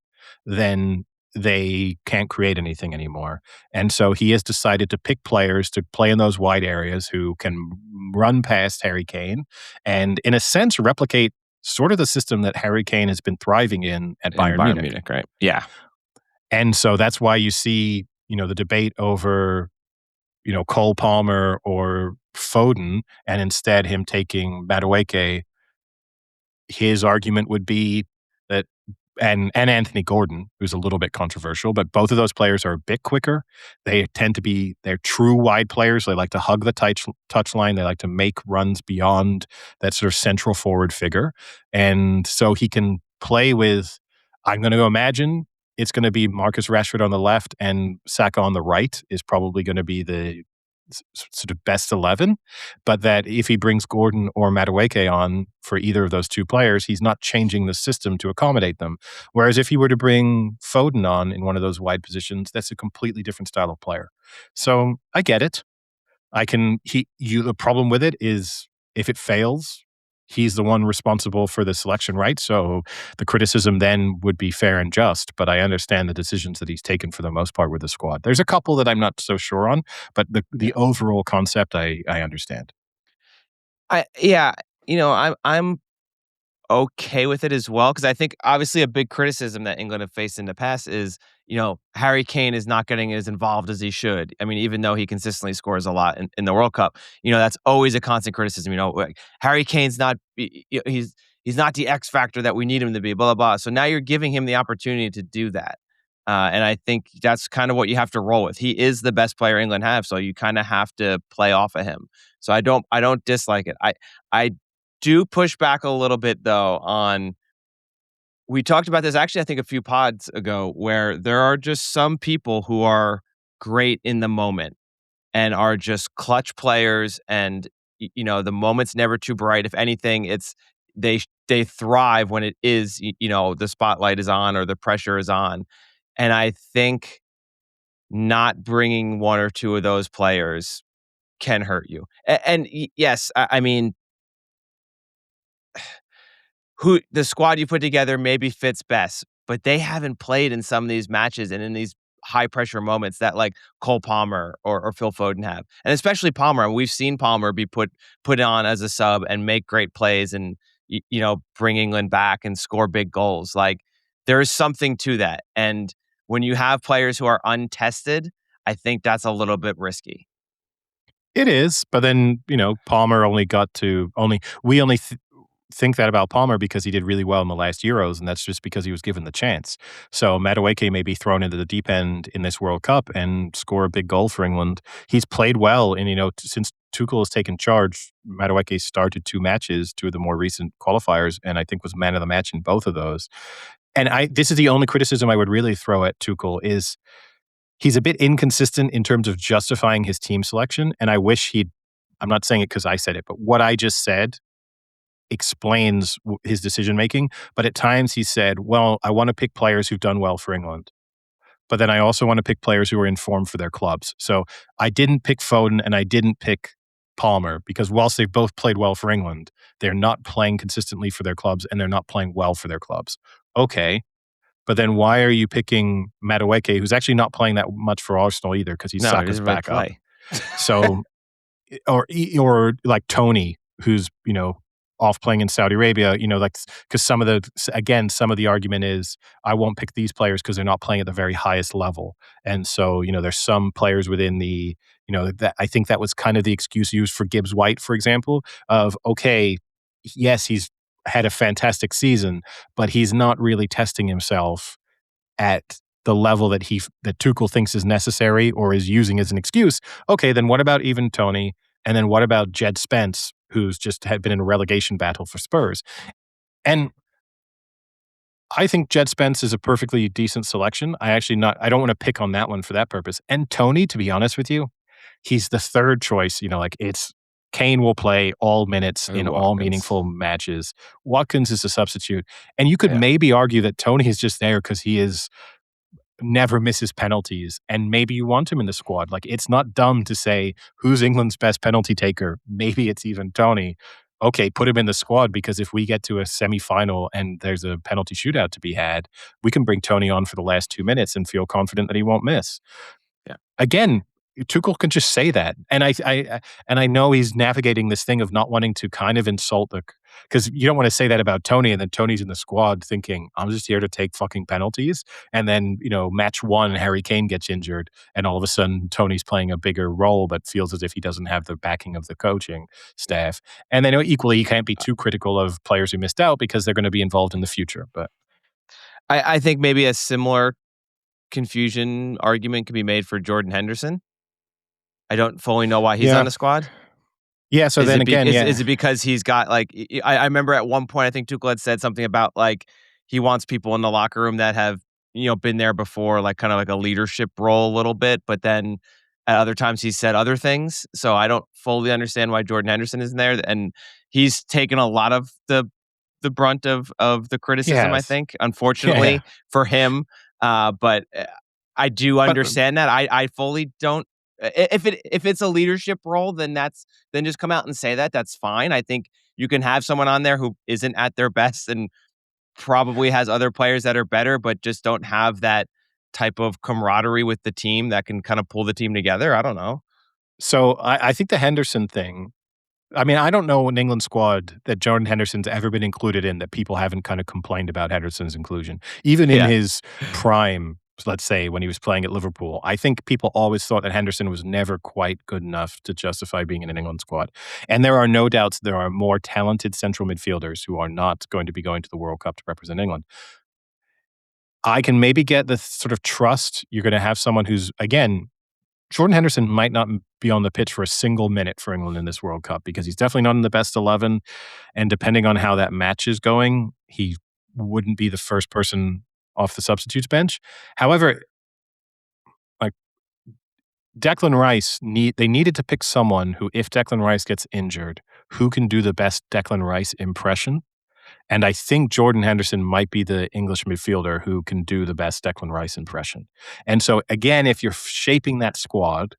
then they can't create anything anymore. And so he has decided to pick players to play in those wide areas who can run past Harry Kane and, in a sense, replicate sort of the system that Harry Kane has been thriving in at Bayern Munich. Right? Yeah. And so that's why you see, the debate over, Cole Palmer or Foden, and instead him taking Madueke. His argument would be that, and Anthony Gordon, who's a little bit controversial, but both of those players are a bit quicker. They're true wide players. They like to hug the touch line. They like to make runs beyond that sort of central forward figure. And so he can play with, I'm going to imagine it's going to be Marcus Rashford on the left and Saka on the right is probably going to be the sort of best 11, but that if he brings Gordon or Madueke on for either of those two players, he's not changing the system to accommodate them. Whereas if he were to bring Foden on in one of those wide positions, that's a completely different style of player. So I get it. The problem with it is if it fails, he's the one responsible for the selection, right? So the criticism then would be fair and just, but I understand the decisions that he's taken for the most part with the squad. There's a couple that I'm not so sure on, but the overall concept I understand. I'm okay with it as well, because I think obviously a big criticism that England have faced in the past is, Harry Kane is not getting as involved as he should. I mean, even though he consistently scores a lot in the World Cup, that's always a constant criticism. Like, Harry Kane's not, he's not the X factor that we need him to be, blah, blah, blah. So now you're giving him the opportunity to do that. And I think that's kind of what you have to roll with. He is the best player England have, so you kind of have to play off of him. So I don't dislike it. I do push back a little bit, though, on, we talked about this actually, I think, a few pods ago, where there are just some people who are great in the moment and are just clutch players, and the moment's never too bright. If anything, it's they thrive when it is, the spotlight is on or the pressure is on. And I think not bringing one or two of those players can hurt you. And yes, I mean, who the squad you put together maybe fits best, but they haven't played in some of these matches and in these high pressure moments that, like, Cole Palmer or Phil Foden have. And especially Palmer. We've seen Palmer be put on as a sub and make great plays and bring England back and score big goals. Like, there is something to that. And when you have players who are untested, I think that's a little bit risky. It is, but then, Palmer we only think that about Palmer because he did really well in the last Euros, and that's just because he was given the chance. So Madueke may be thrown into the deep end in this World Cup and score a big goal for England. He's played well, and since Tuchel has taken charge, Madueke started two of the more recent qualifiers, and I think was man of the match in both of those. And this is the only criticism I would really throw at Tuchel is he's a bit inconsistent in terms of justifying his team selection, and I wish I'm not saying it because I said it, but what I just said explains his decision-making. But at times he said, well, I want to pick players who've done well for England, but then I also want to pick players who are in form for their clubs. So I didn't pick Foden and I didn't pick Palmer because whilst they've both played well for England, they're not playing consistently for their clubs and they're not playing well for their clubs. Okay. But then why are you picking Madueke, who's actually not playing that much for Arsenal either because he's Saka's backup? So, or like Tony, who's, off playing in Saudi Arabia, like, because some of the argument is I won't pick these players because they're not playing at the very highest level. And so, there's some players within the, that I think that was kind of the excuse used for Gibbs White, for example, of, okay, yes, he's had a fantastic season, but he's not really testing himself at the level that Tuchel thinks is necessary or is using as an excuse. Okay, then what about even Tony? And then what about Jed Spence, who's just had been in a relegation battle for Spurs? And I think Jed Spence is a perfectly decent selection. I don't want to pick on that one for that purpose. And Tony, to be honest with you, he's the third choice. It's Kane will play all minutes in all meaningful matches. Watkins is a substitute. And you could maybe argue that Tony is just there because he never misses penalties, and maybe you want him in the squad. Like, it's not dumb to say, who's England's best penalty taker? Maybe it's even Tony. Okay, put him in the squad, because if we get to a semi-final and there's a penalty shootout to be had, we can bring Tony on for the last 2 minutes and feel confident that he won't miss. Yeah. Again, Tuchel can just say that. And I know he's navigating this thing of not wanting to kind of insult because you don't want to say that about Tony, and then Tony's in the squad thinking, I'm just here to take fucking penalties. And then, match one, Harry Kane gets injured, and all of a sudden Tony's playing a bigger role, but feels as if he doesn't have the backing of the coaching staff. And then equally, you can't be too critical of players who missed out because they're going to be involved in the future. But I think maybe a similar confusion argument could be made for Jordan Henderson. I don't fully know why he's on the squad. Yeah, so is it because he's got, like, I remember at one point I think Tuchel had said something about, like, he wants people in the locker room that have, been there before, like, kind of like a leadership role a little bit, but then at other times he said other things. So I don't fully understand why Jordan Henderson isn't there, and he's taken a lot of the brunt of the criticism, I think, unfortunately for him. But I do understand that. I fully don't. If it's a leadership role, then just come out and say that. That's fine. I think you can have someone on there who isn't at their best and probably has other players that are better, but just don't have that type of camaraderie with the team that can kind of pull the team together. I don't know. So I think the Henderson thing, I mean, I don't know an England squad that Jordan Henderson's ever been included in that people haven't kind of complained about Henderson's inclusion. Even in his prime, let's say, when he was playing at Liverpool, I think people always thought that Henderson was never quite good enough to justify being in an England squad. And there are no doubts there are more talented central midfielders who are not going to be going to the World Cup to represent England. I can maybe get the sort of trust you're going to have someone who's, again, Jordan Henderson might not be on the pitch for a single minute for England in this World Cup because he's definitely not in the best 11. And depending on how that match is going, he wouldn't be the first person off the substitutes bench. However, like, Declan Rice, they needed to pick someone who, if Declan Rice gets injured, who can do the best Declan Rice impression. And I think Jordan Henderson might be the English midfielder who can do the best Declan Rice impression. And so, again, if you're shaping that squad,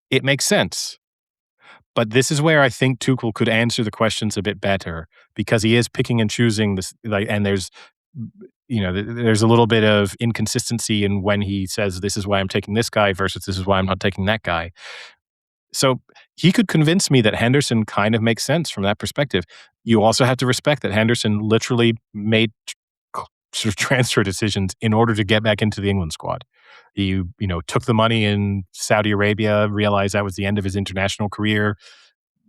it makes sense. But this is where I think Tuchel could answer the questions a bit better, because he is picking and choosing this, and there's a little bit of inconsistency in when he says, this is why I'm taking this guy versus this is why I'm not taking that guy. So he could convince me that Henderson kind of makes sense from that perspective. You also have to respect that Henderson literally made sort of transfer decisions in order to get back into the England squad. He, took the money in Saudi Arabia, realized that was the end of his international career,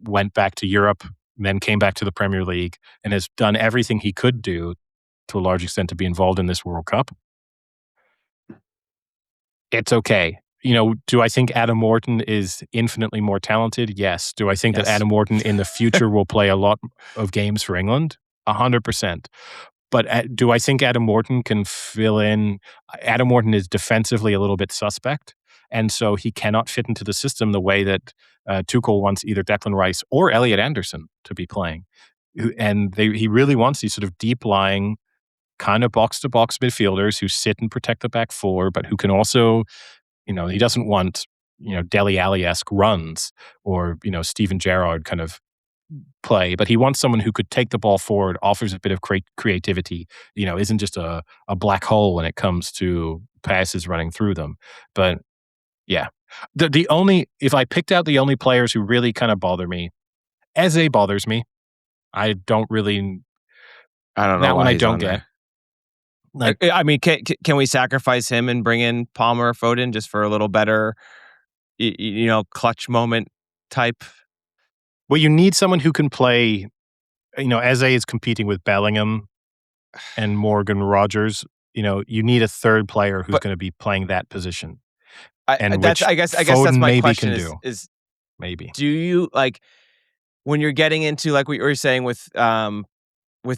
went back to Europe, then came back to the Premier League, and has done everything he could do to a large extent to be involved in this World Cup. It's okay. Do I think Adam Wharton is infinitely more talented? Yes. Do I think that Adam Wharton in the future will play a lot of games for England? 100%. But do I think Adam Wharton can fill in? Adam Wharton is defensively a little bit suspect, and so he cannot fit into the system the way that Tuchel wants either Declan Rice or Elliot Anderson to be playing. And he really wants these sort of deep-lying, kind of box-to-box midfielders who sit and protect the back four, but who can also, he doesn't want, Dele Alli-esque runs or, Steven Gerrard kind of play, but he wants someone who could take the ball forward, offers a bit of creativity, isn't just a black hole when it comes to passes running through them. But yeah, if I picked out the only players who really kind of bother me, Eze bothers me. I don't really. I don't know that why one I he's don't on get. there. Like, I mean, can we sacrifice him and bring in Palmer or Foden just for a little better, clutch moment type? well, you need someone who can play. Eze is competing with Bellingham and Morgan Rogers. You need a third player who's But going to be playing that position, and that's which I guess that's Foden my maybe question can do. is Maybe. do you like when you're getting into like what you were saying with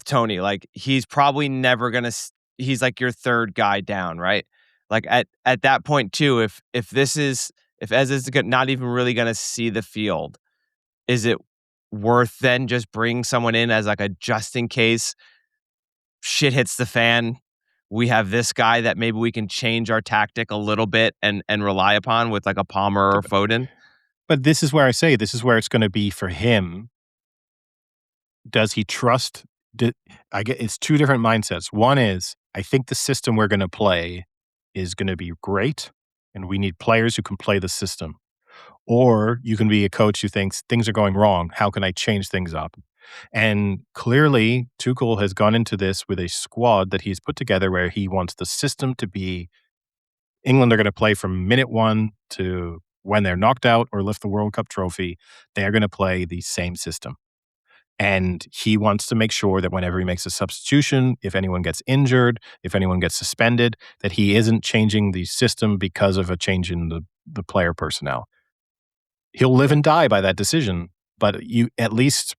Tony, like he's probably never gonna he's like your third guy down, right? Like at that point too, if Ez is not even really gonna see the field, is it worth then just bringing someone in as like a just in case shit hits the fan? We have this guy that maybe we can change our tactic a little bit and rely upon with like a Palmer or Foden. But this is where I say this is where it's going to be for him. Does he trust? I get it's two different mindsets. One is I think the system we're going to play is going to be great, and we need players who can play the system. Or you can be a coach who thinks things are going wrong. How can I change things up? And clearly, Tuchel has gone into this with a squad that he's put together where he wants the system to be England are going to play from minute one to when they're knocked out or lift the World Cup trophy. They're going to play the same system. And he wants to make sure that whenever he makes a substitution, if anyone gets injured, if anyone gets suspended, that he isn't changing the system because of a change in the player personnel. He'll live and die by that decision. But you at least,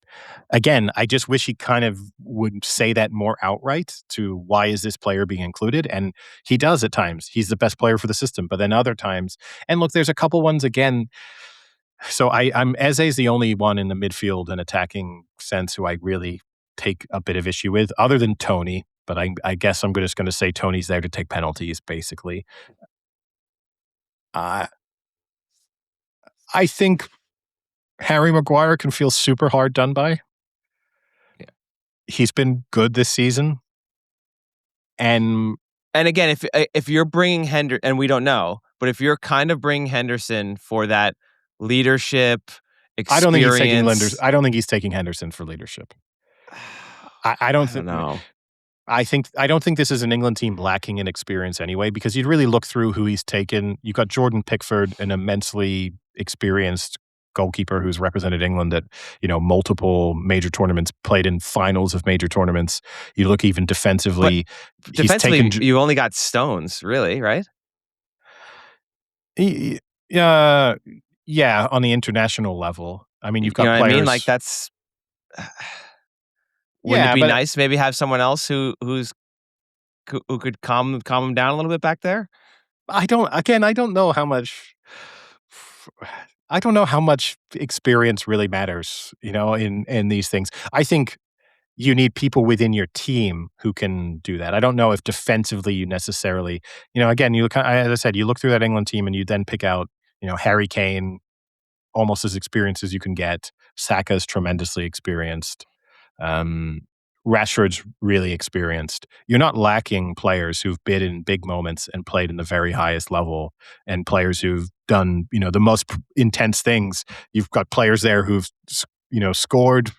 again, I just wish he kind of would say that more outright to why is this player being included? And he does at times. He's the best player for the system. But then other times, and look, there's a couple ones again. So I'm Eze's the only one in the midfield and attacking sense who I really take a bit of issue with, other than Tony. But I guess I'm just going to say Tony's there to take penalties, basically. I think Harry Maguire can feel super hard done by. Yeah. He's been good this season. And again, if you're bringing Henderson, and we don't know, but if you're kind of bringing Henderson for that leadership experience, I don't think he's taking Henderson for leadership. I don't know. I don't think this is an England team lacking in experience anyway, because you'd really look through who he's taken. You've got Jordan Pickford, an immensely experienced goalkeeper who's represented England at, multiple major tournaments, played in finals of major tournaments. You look even defensively. But defensively, you only got Stones, really, right? Yeah, on the international level. I mean, you've got players. What I mean? Like that's. Wouldn't it be nice to maybe have someone else who could calm him down a little bit back there? I don't know how much. I don't know how much experience really matters, in these things. I think you need people within your team who can do that. I don't know if defensively you necessarily, again, as I said, you look through that England team and you then pick out, Harry Kane, almost as experienced as you can get. Saka's tremendously experienced. Rashford's really experienced. You're not lacking players who've been in big moments and played in the very highest level, and players who've done, the most intense things. You've got players there who've, scored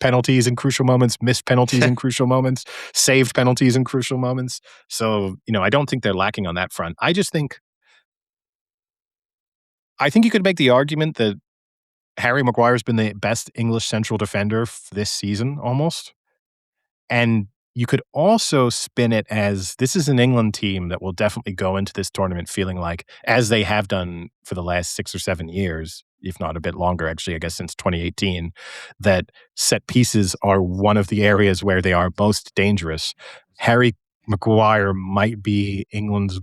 penalties in crucial moments, missed penalties in crucial moments, saved penalties in crucial moments. So, I don't think they're lacking on that front. I think you could make the argument that Harry Maguire's been the best English central defender this season, almost. And you could also spin it as this is an England team that will definitely go into this tournament feeling like, as they have done for the last 6 or 7 years, if not a bit longer, actually, I guess since 2018, that set pieces are one of the areas where they are most dangerous. Harry Maguire might be England's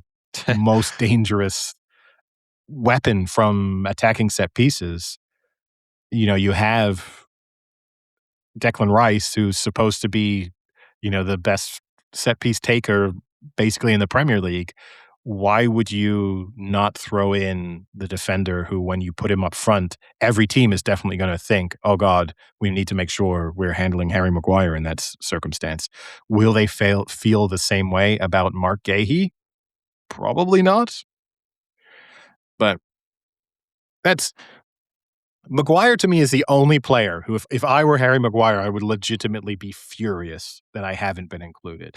most dangerous weapon from attacking set pieces. You have Declan Rice, who's supposed to be, the best set piece taker basically in the Premier League. Why would you not throw in the defender who, when you put him up front, every team is definitely going to think, oh God, we need to make sure we're handling Harry Maguire in that circumstance. Will they feel the same way about Mark Gahey? Probably not. But Maguire to me is the only player who, if I were Harry Maguire, I would legitimately be furious that I haven't been included.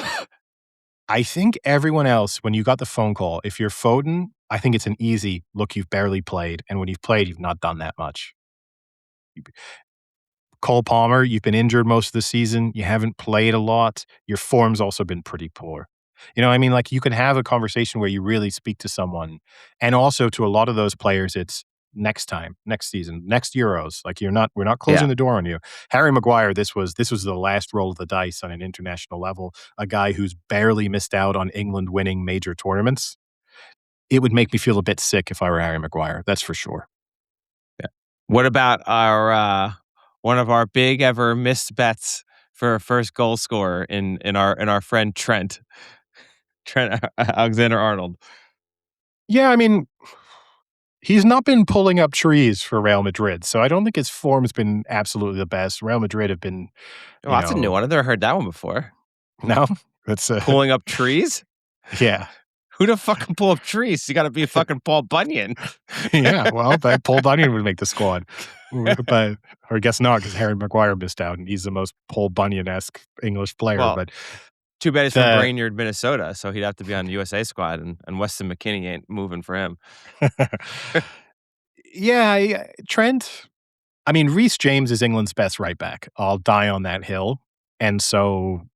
I think everyone else, when you got the phone call, if you're Foden, I think it's an easy, look, you've barely played. And when you've played, you've not done that much. Cole Palmer, you've been injured most of the season. You haven't played a lot. Your form's also been pretty poor. You know, I mean, like you can have a conversation where you really speak to someone. And also to a lot of those players, it's next time, next season, next Euros. Like we're not closing the door on you. Harry Maguire, this was the last roll of the dice on an international level. A guy who's barely missed out on England winning major tournaments. It would make me feel a bit sick if I were Harry Maguire. That's for sure. Yeah. What about our one of our big ever missed bets for a first goal scorer in our friend Trent Alexander-Arnold? Yeah, I mean, he's not been pulling up trees for Real Madrid, so I don't think his form's been absolutely the best. Real Madrid have been, that's a new one. I've never heard that one before. No, that's pulling up trees. Yeah. Who the fuck can pull up trees? You got to be a fucking Paul Bunyan. Yeah, well, Paul Bunyan would make the squad, but or I guess not because Harry Maguire missed out, and he's the most Paul Bunyan-esque English player. Well, but too bad he's from Brainerd, Minnesota, so he'd have to be on the USA squad, and Weston McKennie ain't moving for him. Yeah, Trent. I mean, Reece James is England's best right back. I'll die on that hill, and so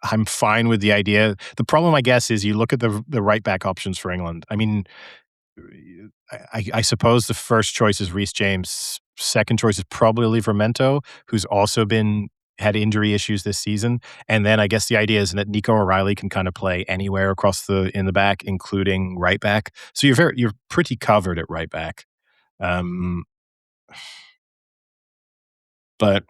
I'm fine with the idea. The problem, I guess, is you look at the right back options for England. I mean, I suppose the first choice is Reece James. Second choice is probably Livramento, who's also had injury issues this season. And then I guess the idea is that Nico O'Reilly can kind of play anywhere in the back, including right back. So you're pretty covered at right back. But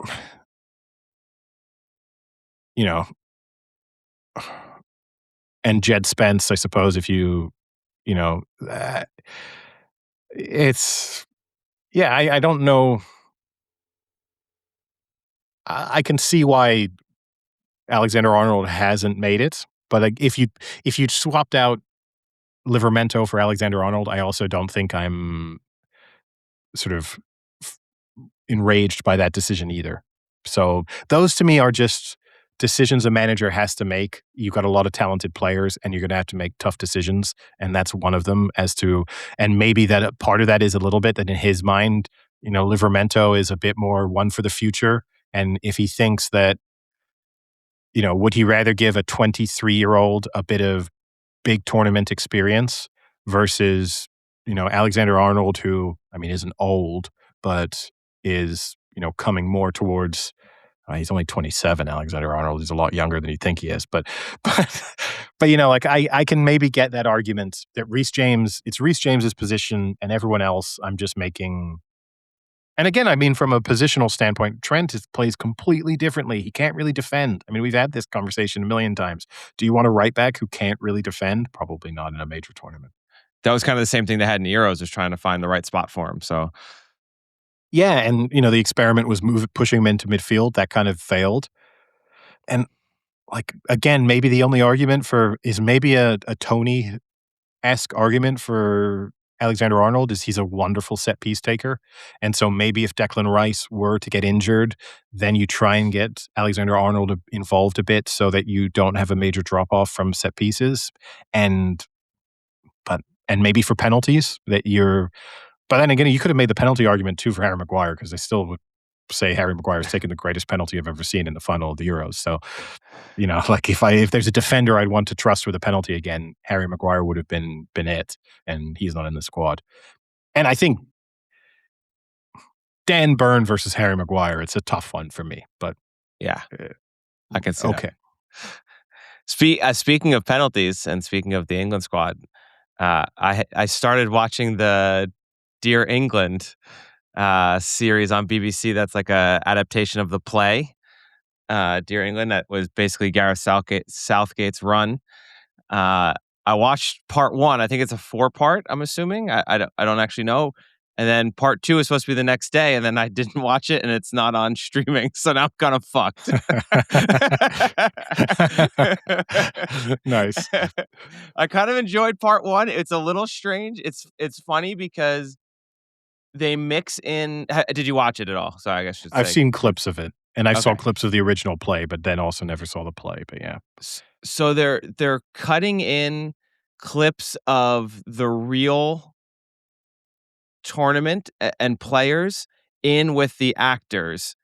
and Jed Spence, I suppose, if it's, yeah, I don't know. I can see why Alexander-Arnold hasn't made it, but if you swapped out Livramento for Alexander-Arnold, I also don't think I'm sort of enraged by that decision either. So those to me are just decisions a manager has to make. You've got a lot of talented players and you're going to have to make tough decisions. And that's one of them and maybe that part of that is a little bit that in his mind, Livramento is a bit more one for the future. And if he thinks that, would he rather give a 23-year-old a bit of big tournament experience versus, Alexander-Arnold, who, I mean, isn't old, but is, coming more towards, he's only 27, Alexander-Arnold. He's a lot younger than you think he is. But like I can maybe get that argument that it's Reece James's position and everyone else I'm just making. And again, I mean, from a positional standpoint, Trent plays completely differently. He can't really defend. I mean, we've had this conversation a million times. Do you want a right back who can't really defend? Probably not in a major tournament. That was kind of the same thing they had in the Euros, was trying to find the right spot for him. So, yeah, and the experiment was pushing him into midfield. That kind of failed. And like again, maybe the only argument is maybe a Tony-esque argument for Alexander-Arnold is he's a wonderful set piece taker. And so maybe if Declan Rice were to get injured, then you try and get Alexander-Arnold involved a bit so that you don't have a major drop off from set pieces. And maybe for penalties but then again, you could have made the penalty argument too for Harry Maguire, because they still would say Harry Maguire has taken the greatest penalty I've ever seen in the final of the Euros. So, like if there's a defender I'd want to trust with a penalty again, Harry Maguire would have been it, and he's not in the squad. And I think Dan Burn versus Harry Maguire, it's a tough one for me, but yeah, I can see okay. That. Speaking of penalties and speaking of the England squad, I started watching the Dear England series on BBC. That's like a adaptation of the play Dear England, that was basically Gareth Southgate's run. I watched part 1. I think it's a 4-part, I'm assuming. I don't actually know. And then part 2 is supposed to be the next day, and then I didn't watch it, and it's not on streaming, so now I'm kind of fucked. Nice. I kind of enjoyed part 1. It's a little strange. It's funny because they mix in. Did you watch it at all? Sorry, I guess I should say. I've seen clips of it, and I saw clips of the original play, but then also never saw the play. But yeah, so they're cutting in clips of the real tournament and players in with the actors.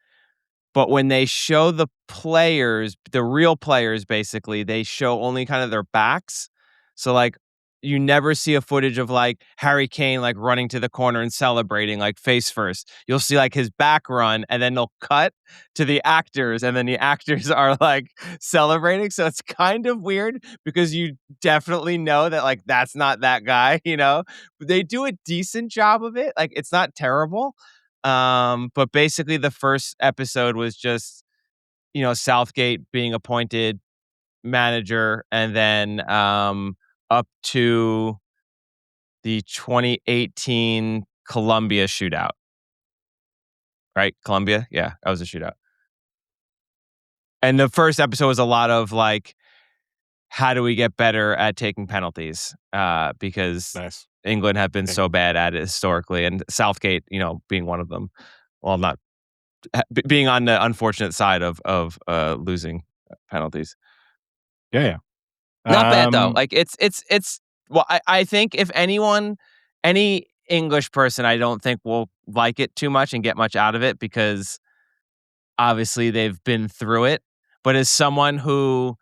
But when they show the players, the real players, basically, they show only kind of their backs. So, like, you never see a footage of, like, Harry Kane, like, running to the corner and celebrating, like, face first. You'll see, like, his back run, and then they'll cut to the actors, and then the actors are, like, celebrating. So it's kind of weird because you definitely know that, like, that's not that guy, you know? They do a decent job of it. Like, it's not terrible. But basically the first episode was just, Southgate being appointed manager, and then up to the 2018 Colombia shootout. Right? Colombia? Yeah, that was a shootout. And the first episode was a lot of like, how do we get better at taking penalties? Because England have been so bad at it historically, and Southgate, being one of them. Well, not being on the unfortunate side of losing penalties. Yeah. Not bad though. Like it's well, I think if any English person, I don't think will like it too much and get much out of it because obviously they've been through it. But as someone who,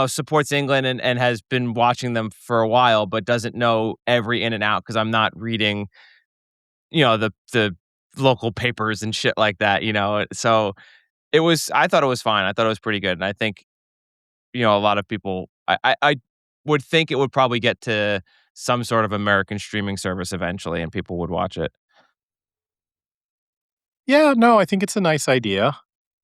supports England and has been watching them for a while, but doesn't know every in and out because I'm not reading, the local papers and shit like that, So I thought it was fine. I thought it was pretty good. And I think, a lot of people, I would think it would probably get to some sort of American streaming service eventually and people would watch it. Yeah, no, I think it's a nice idea.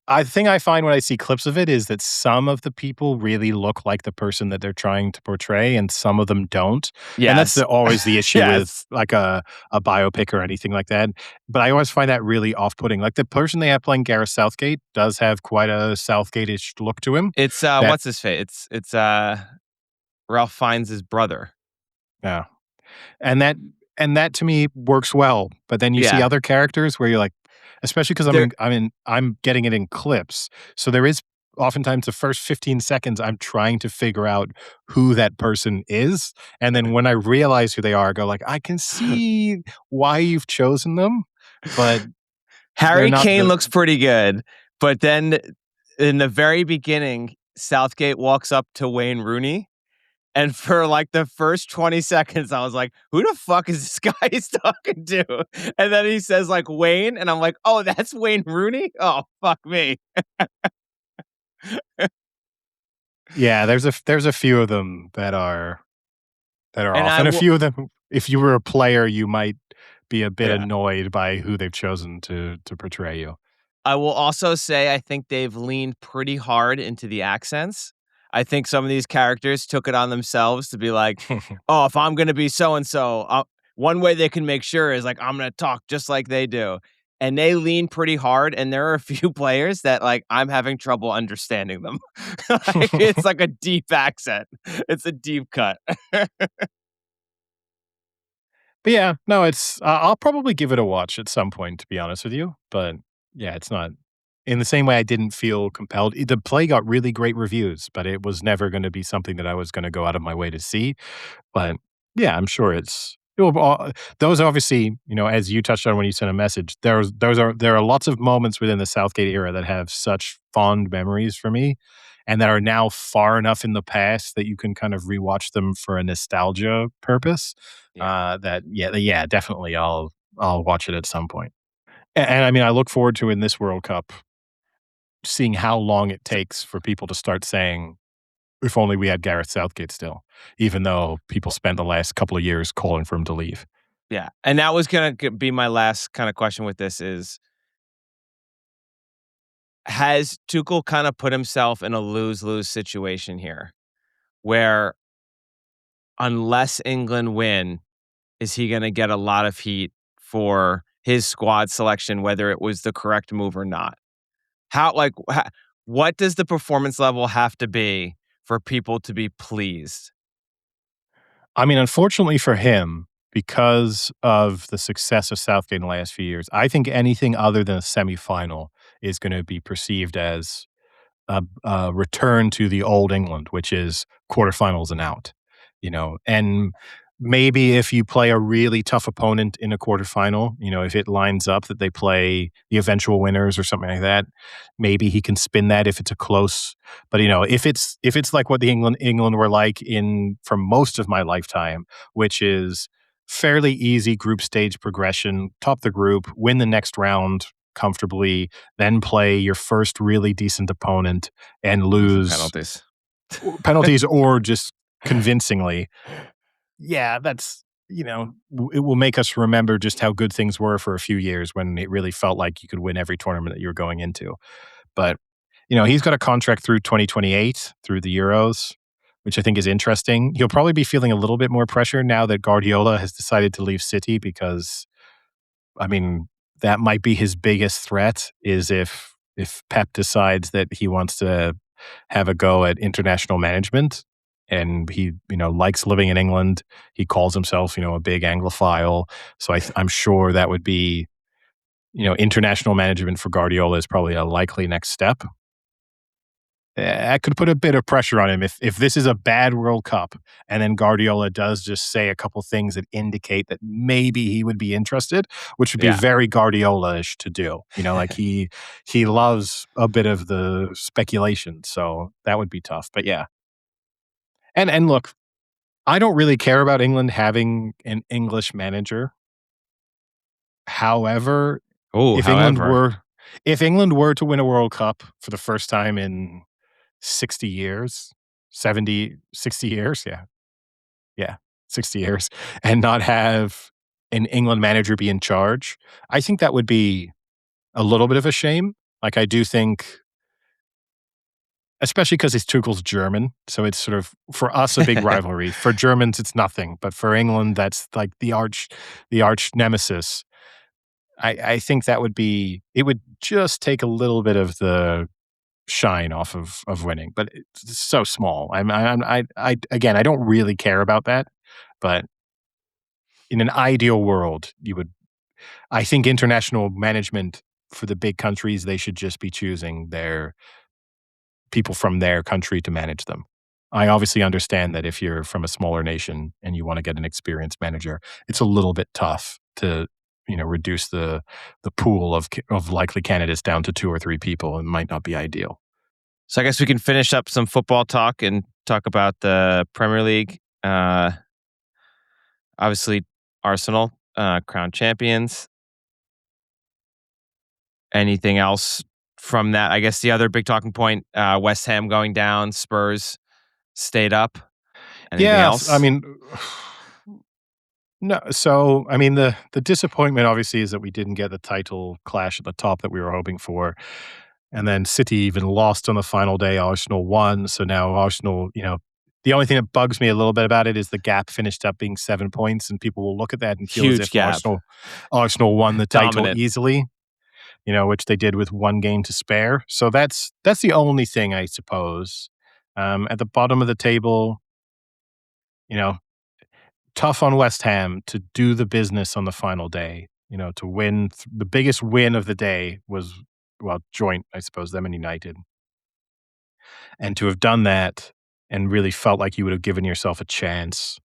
The thing I find when I see clips of it is that some of the people really look like the person that they're trying to portray, and some of them don't. Yes. And that's always the issue with like a biopic or anything like that. But I always find that really off-putting. Like the person they have playing Gareth Southgate does have quite a Southgate-ish look to him. It's what's his face? It's Ralph Fiennes' his brother. Yeah. And that to me works well. But then you see other characters where you're like, especially because I'm getting it in clips. So there is oftentimes the first 15 seconds I'm trying to figure out who that person is. And then when I realize who they are, I go like, I can see why you've chosen them. But Harry Kane looks pretty good. But then in the very beginning, Southgate walks up to Wayne Rooney. And for like the first 20 seconds, I was like, who the fuck is this guy he's talking to? And then he says like Wayne. And I'm like, oh, that's Wayne Rooney? Oh, fuck me. Yeah, there's a few of them that are off. And a few of them, if you were a player, you might be a bit annoyed by who they've chosen to portray you. I will also say I think they've leaned pretty hard into the accents. I think some of these characters took it on themselves to be like, oh, if I'm going to be so-and-so, one way they can make sure is like, I'm going to talk just like they do. And they lean pretty hard. And there are a few players that like, I'm having trouble understanding them. It's like a deep accent. It's a deep cut. But yeah, no, it's, I'll probably give it a watch at some point, to be honest with you. But yeah, it's not in the same way I didn't feel compelled. The play got really great reviews, but it was never going to be something that I was going to go out of my way to see. But yeah, I'm sure those obviously, as you touched on when you sent a message, there are lots of moments within the Southgate era that have such fond memories for me and that are now far enough in the past that you can kind of rewatch them for a nostalgia purpose. Definitely I'll watch it at some point. And I mean, I look forward to in this World Cup seeing how long it takes for people to start saying, if only we had Gareth Southgate still, even though people spent the last couple of years calling for him to leave. Yeah. And that was going to be my last kind of question with this is, has Tuchel kind of put himself in a lose-lose situation here where unless England win, is he going to get a lot of heat for his squad selection, whether it was the correct move or not? What does the performance level have to be for people to be pleased? I mean, unfortunately for him, because of the success of Southgate in the last few years, I think anything other than a semifinal is going to be perceived as a return to the old England, which is quarterfinals and out, and maybe if you play a really tough opponent in a quarterfinal, if it lines up that they play the eventual winners or something like that, maybe he can spin that if it's a close. But if it's like what the England were like in for most of my lifetime, which is fairly easy group stage progression, top the group, win the next round comfortably, then play your first really decent opponent and lose penalties or just convincingly. Yeah, that's, it will make us remember just how good things were for a few years when it really felt like you could win every tournament that you were going into. But, he's got a contract through 2028 through the Euros, which I think is interesting. He'll probably be feeling a little bit more pressure now that Guardiola has decided to leave City because, that might be his biggest threat is if Pep decides that he wants to have a go at international management and he, likes living in England. He calls himself, a big Anglophile. So I'm sure that would be, international management for Guardiola is probably a likely next step. I could put a bit of pressure on him if this is a bad World Cup and then Guardiola does just say a couple things that indicate that maybe he would be interested, which would be very Guardiola-ish to do. Like he loves a bit of the speculation, so that would be tough. But yeah. And look, I don't really care about England having an English manager. However, if England were to win a World Cup for the first time in 60 years, 60 years. Yeah. 60 years and not have an England manager be in charge. I think that would be a little bit of a shame. Like I do think, especially because it's Tuchel's German. So it's sort of, for us, a big rivalry. For Germans, it's nothing. But for England, that's like the arch nemesis. I think that it would just take a little bit of the shine off of winning, but it's so small. Again, I don't really care about that, but in an ideal world, I think international management for the big countries, they should just be choosing their people from their country to manage them. I obviously understand that if you're from a smaller nation and you want to get an experienced manager, it's a little bit tough to, reduce the pool of likely candidates down to 2 or 3 people. It might not be ideal. So I guess we can finish up some football talk and talk about the Premier League. Obviously, Arsenal, crowned champions. Anything else from that? I guess the other big talking point, West Ham going down, Spurs stayed up. Anything else? No. So, the disappointment obviously is that we didn't get the title clash at the top that we were hoping for. And then City even lost on the final day. Arsenal won. So now Arsenal, the only thing that bugs me a little bit about it is the gap finished up being 7 points, and people will look at that and feel huge as if gap. Arsenal won the title easily, which they did with 1 game to spare. So that's the only thing, I suppose. At the bottom of the table, tough on West Ham to do the business on the final day. To win the biggest win of the day was, joint, I suppose, them and United. And to have done that and really felt like you would have given yourself a chance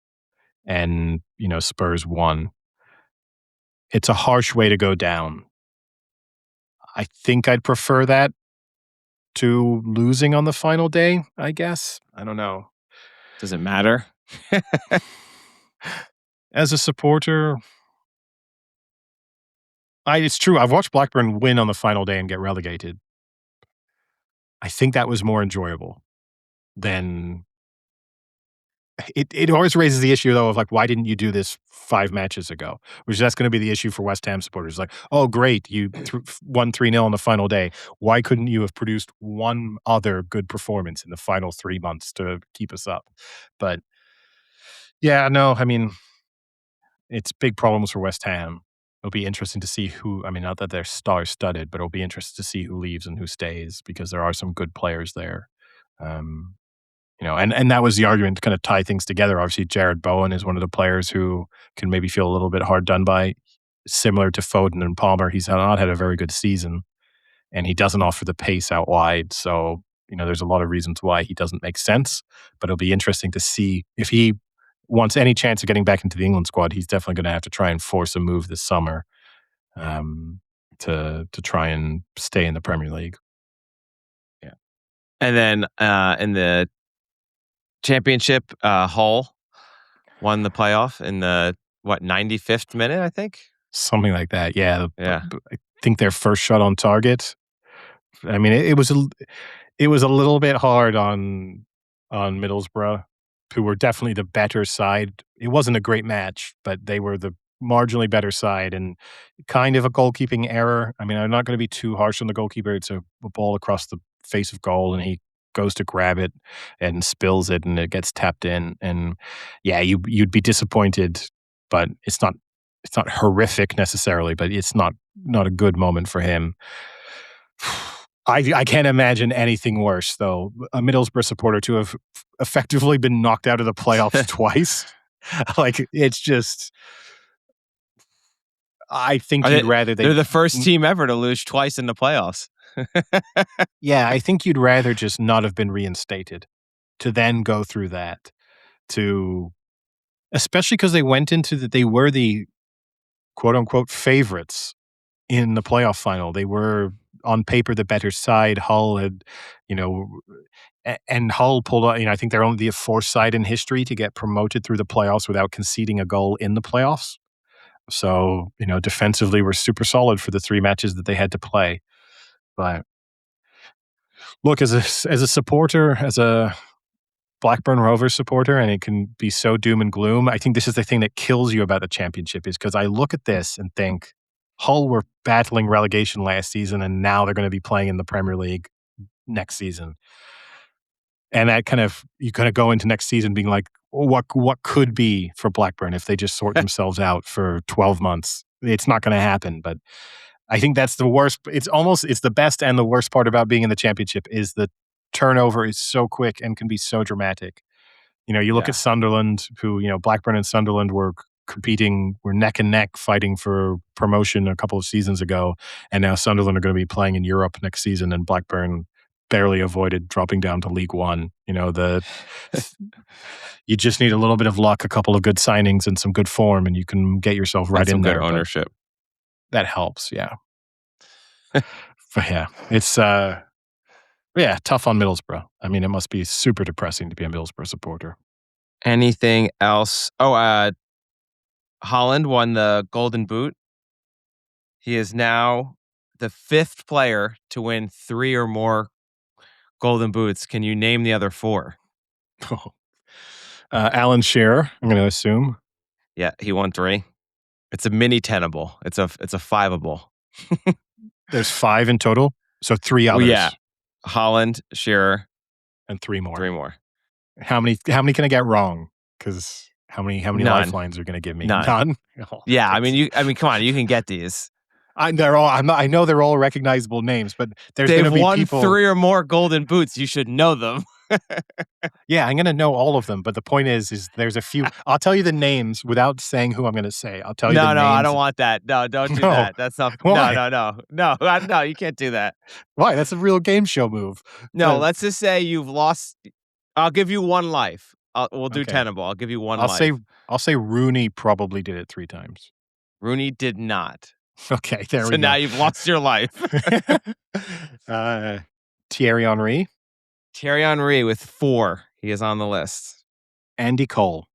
and, Spurs won. It's a harsh way to go down. I think I'd prefer that to losing on the final day, I guess. I don't know. Does it matter? As a supporter, it's true. I've watched Blackburn win on the final day and get relegated. I think that was more enjoyable than it always raises the issue, though, of like, why didn't you do this 5 matches ago? Which that's going to be the issue for West Ham supporters. Like, oh, great, you won 3-0 on the final day. Why couldn't you have produced one other good performance in the final 3 months to keep us up? But yeah, no, it's big problems for West Ham. It'll be interesting to see who, not that they're star-studded, but it'll be interesting to see who leaves and who stays because there are some good players there. and that was the argument to kind of tie things together. Obviously, Jared Bowen is one of the players who can maybe feel a little bit hard done by. Similar to Foden and Palmer, he's not had a very good season, and he doesn't offer the pace out wide. So, there's a lot of reasons why he doesn't make sense, but it'll be interesting to see if he wants any chance of getting back into the England squad. He's definitely going to have to try and force a move this summer to try and stay in the Premier League. Yeah. And then in the championship, Hull won the playoff in the 95th minute, I think? Something like that. Yeah. I think their first shot on target. I mean, it was a little bit hard on Middlesbrough, who were definitely the better side. It wasn't a great match, but they were the marginally better side, and kind of a goalkeeping error. I mean, I'm not going to be too harsh on the goalkeeper. It's a ball across the face of goal, and he goes to grab it and spills it, and it gets tapped in. And yeah, you'd be disappointed, but it's not horrific necessarily, but it's not a good moment for him. I can't imagine anything worse, though. A Middlesbrough supporter to have effectively been knocked out of the playoffs twice. Like, it's just... I think you'd rather... They're the first team ever to lose twice in the playoffs. Yeah, I think you'd rather just not have been reinstated to then go through that. Especially because they went into they were the quote-unquote favorites in the playoff final. They were, on paper, the better side. Hull had, and Hull pulled out, I think they're only the fourth side in history to get promoted through the playoffs without conceding a goal in the playoffs. So, defensively were super solid for the 3 matches that they had to play. But look, as a supporter, as a Blackburn Rovers supporter, and it can be so doom and gloom, I think this is the thing that kills you about the championship, is because I look at this and think, Hull were battling relegation last season, and now they're going to be playing in the Premier League next season. And that you kind of go into next season being like, what could be for Blackburn if they just sort themselves out for 12 months? It's not going to happen. But I think that's the worst. It's the best and the worst part about being in the championship is the turnover is so quick and can be so dramatic. You look at Sunderland, who, Blackburn and Sunderland were neck and neck fighting for promotion a couple of seasons ago. And now Sunderland are going to be playing in Europe next season, and Blackburn barely avoided dropping down to League One. You just need a little bit of luck, a couple of good signings, and some good form, and you can get yourself right in there. Good ownership. That helps, yeah. But yeah, it's tough on Middlesbrough. I mean, it must be super depressing to be a Middlesbrough supporter. Anything else? Haaland won the Golden Boot. He is now the 5th player to win 3 or more Golden Boots. Can you name the other 4? Alan Shearer, I'm going to assume. Yeah, he won 3. It's a mini tenable. It's a 5-able. There's 5 in total, so 3 others. Well, yeah, Haaland, Shearer, and 3 more. 3 more. How many can I get wrong? Because how many lifelines are going to give me? None. Oh, yeah, I mean, come on, you can get these. I know they're all recognizable names, but there's going to be won people... 3 or more Golden Boots. You should know them. Yeah, I'm going to know all of them, but the point is there's a few. I'll tell you the names without saying who I'm going to say. I'll tell you the names. No, I don't want that. No, don't do that. That's not... Why? No, you can't do that. Why? That's a real game show move. No, let's just say you've lost... I'll give you 1 life. We'll do tenable. I'll give you 1 life. I'll say Rooney probably did it 3 times. Rooney did not. Okay, there we go. So now you've lost your life. Thierry Henry. Thierry Henry with 4. He is on the list. Andy Cole.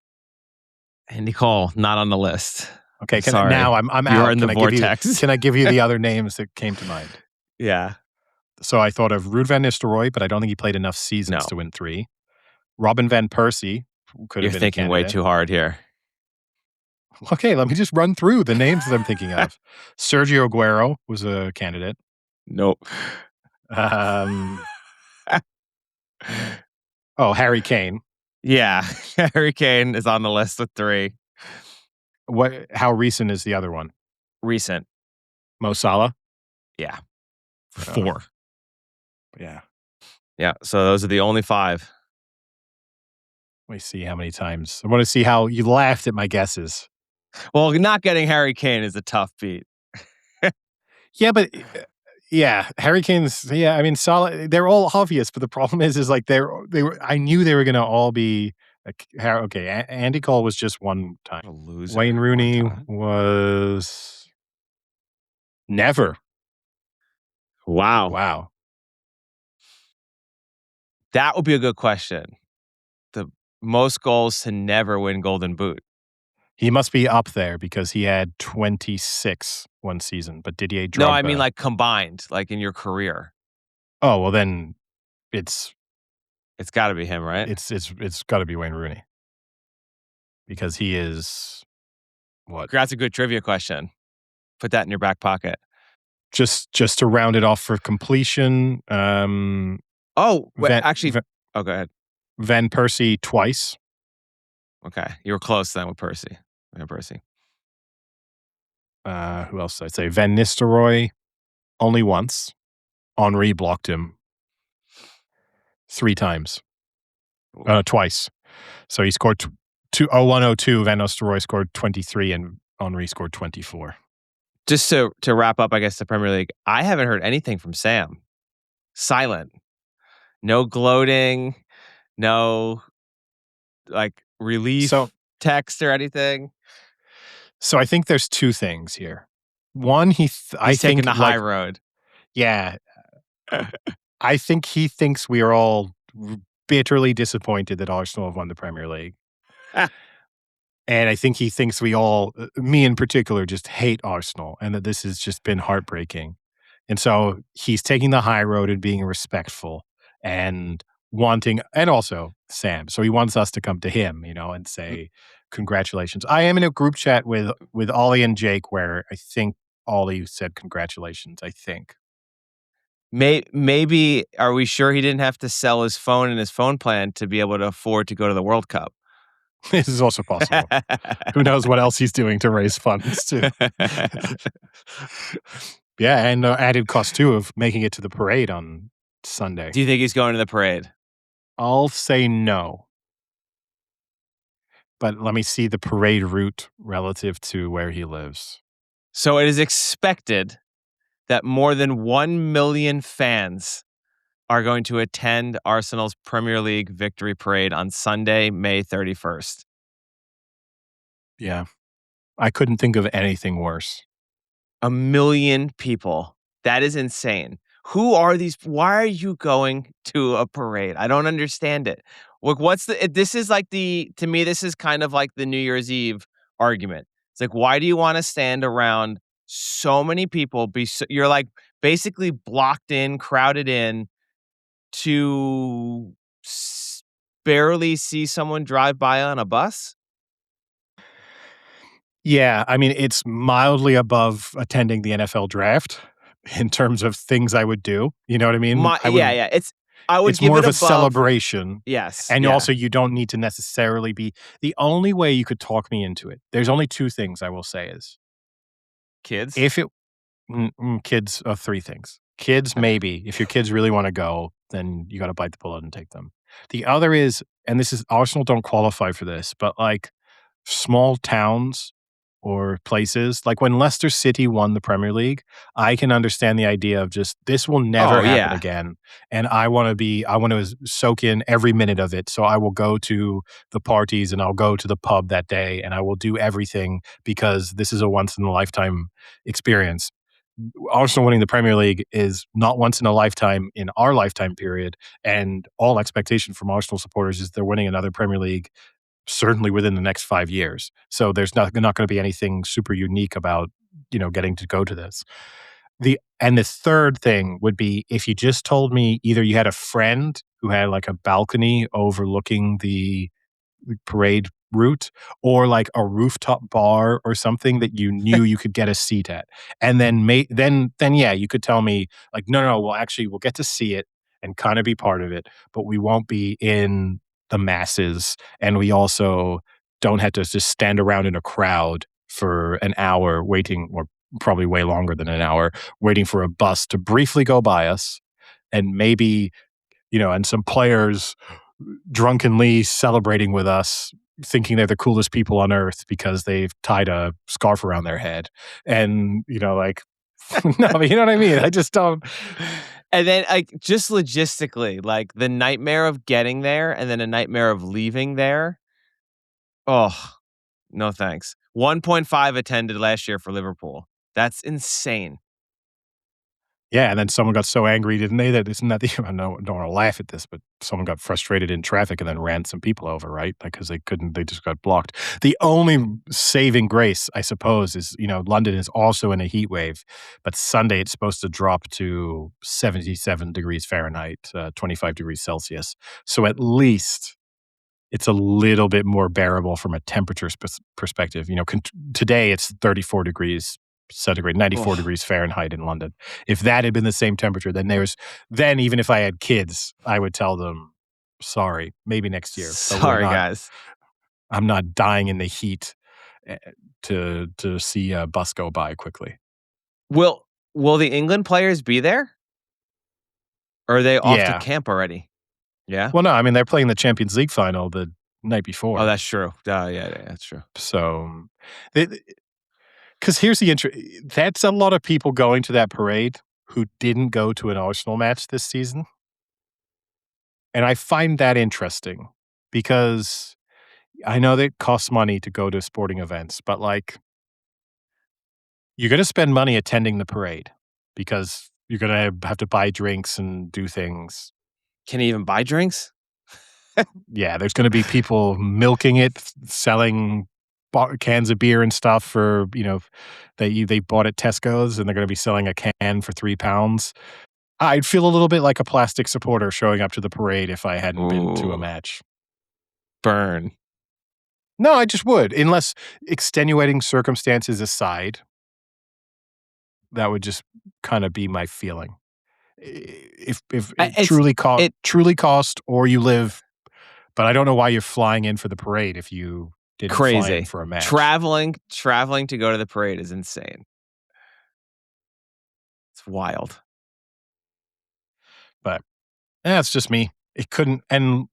Andy Cole, not on the list. Okay, now I'm out. You're in the vortex. Can I give you the other names that came to mind? Yeah. So I thought of Ruud van Nistelrooy, but I don't think he played enough seasons to win 3. Robin van Persie could have been a candidate. You're thinking way too hard here. Okay, let me just run through the names that I'm thinking of. Sergio Aguero was a candidate. Nope. Harry Kane. Yeah, Harry Kane is on the list with 3. How recent is the other one? Recent. Mo Salah? Yeah. 4. Yeah. Yeah, so those are the only 5. Let me see how many times. I want to see how you laughed at my guesses. Well, not getting Harry Kane is a tough beat. Yeah, but Harry Kane's. Yeah, I mean, solid. They're all obvious, but the problem is like they were. I knew they were going to all be. Okay, Andy Cole was just one time. What a loser. Wayne Rooney was never. Wow. That would be a good question. The most goals to never win Golden Boot. He must be up there because he had 26 one season. But Didier Drogba. No, I mean like combined, like in your career. Oh well, then it's got to be him, right? It's got to be Wayne Rooney because he is what? That's a good trivia question. Put that in your back pocket. Just to round it off for completion. Go ahead. Van Persie twice. Okay, you were close then with Percy. Van Persie. Who else did I say? Van Nistelrooy only once. Henry blocked him 3 times. Twice. So he scored 2-0-1-0-2. Van Nistelrooy scored 23 and Henry scored 24. Just to wrap up, I guess, the Premier League, I haven't heard anything from Sam. Silent. No gloating. No like relief text or anything. So I think there's 2 things here. One, he's taking the high road. Yeah. I think he thinks we are all bitterly disappointed that Arsenal have won the Premier League. And I think he thinks we all, me in particular, just hate Arsenal and that this has just been heartbreaking. And so he's taking the high road and being respectful and wanting, and also Sam. So he wants us to come to him, and say, congratulations. I am in a group chat with Ollie and Jake where I think Ollie said congratulations, I think. Maybe, are we sure he didn't have to sell his phone and his phone plan to be able to afford to go to the World Cup? This is also possible. Who knows what else he's doing to raise funds, too. Yeah, and added cost, too, of making it to the parade on Sunday. Do you think he's going to the parade? I'll say no. But let me see the parade route relative to where he lives. So it is expected that more than 1 million fans are going to attend Arsenal's Premier League victory parade on Sunday, May 31st. Yeah. I couldn't think of anything worse. 1 million people. That is insane. Who are these? Why are you going to a parade? I don't understand it. Look, this is kind of like the New Year's Eve argument. It's like, why do you want to stand around so many people? You're like basically blocked in, crowded in, to barely see someone drive by on a bus? Yeah, I mean, it's mildly above attending the NFL draft in terms of things I would do. You know what I mean? It's more of a celebration. Yes. And also, you don't need to necessarily be. The only way you could talk me into it, there's only 2 things I will say is. Kids? Kids are 3 things. Kids, maybe. If your kids really want to go, then you got to bite the bullet and take them. The other is, and this is, Arsenal don't qualify for this, but like small towns or places, like when Leicester City won the Premier League, I can understand the idea of just, this will never happen again. And I want to soak in every minute of it. So I will go to the parties and I'll go to the pub that day and I will do everything because this is a once in a lifetime experience. Arsenal winning the Premier League is not once in a lifetime in our lifetime period. And all expectation from Arsenal supporters is they're winning another Premier League certainly within the next 5 years. So there's not going to be anything super unique about, getting to go to this. The third thing would be if you just told me either you had a friend who had like a balcony overlooking the parade route or like a rooftop bar or something that you knew you could get a seat at. And then you could tell me like, no, we'll get to see it and kind of be part of it, but we won't be in the masses, and we also don't have to just stand around in a crowd for an hour waiting, or probably way longer than an hour, waiting for a bus to briefly go by us, and maybe, and some players drunkenly celebrating with us, thinking they're the coolest people on earth because they've tied a scarf around their head. And, like, no, you know what I mean? I just don't. And then, like, just logistically, like, the nightmare of getting there and then a nightmare of leaving there. Oh, no thanks. 1.5 attended last year for Liverpool. That's insane. Yeah, and then someone got so angry, didn't they? That isn't that I don't want to laugh at this, but someone got frustrated in traffic and then ran some people over, right? Like, because they just got blocked. The only saving grace, I suppose, is, London is also in a heat wave, but Sunday it's supposed to drop to 77 degrees Fahrenheit, 25 degrees Celsius. So at least it's a little bit more bearable from a temperature perspective. Today it's 34 degrees centigrade, 94 degrees Fahrenheit in London. If that had been the same temperature, then even if I had kids, I would tell them, sorry, maybe next year. Sorry, guys. I'm not dying in the heat to see a bus go by quickly. Will the England players be there? Or are they off to camp already? Yeah. Well, no, I mean, they're playing the Champions League final the night before. Oh, that's true. Yeah, that's true. So, because here's the that's a lot of people going to that parade who didn't go to an Arsenal match this season. And I find that interesting because I know that it costs money to go to sporting events, but, like, you're going to spend money attending the parade because you're going to have to buy drinks and do things. Can you even buy drinks? Yeah, there's going to be people milking it, selling cans of beer and stuff for, they bought at Tesco's, and they're going to be selling a can for £3. I'd feel a little bit like a plastic supporter showing up to the parade if I hadn't been to a match. Burn. No, I just would, unless extenuating circumstances aside. That would just kind of be my feeling. If it truly cost, or you live, but I don't know why you're flying in for the parade if you didn't fly in for a match. Traveling to go to the parade is insane. It's wild. But that's just me. It couldn't. And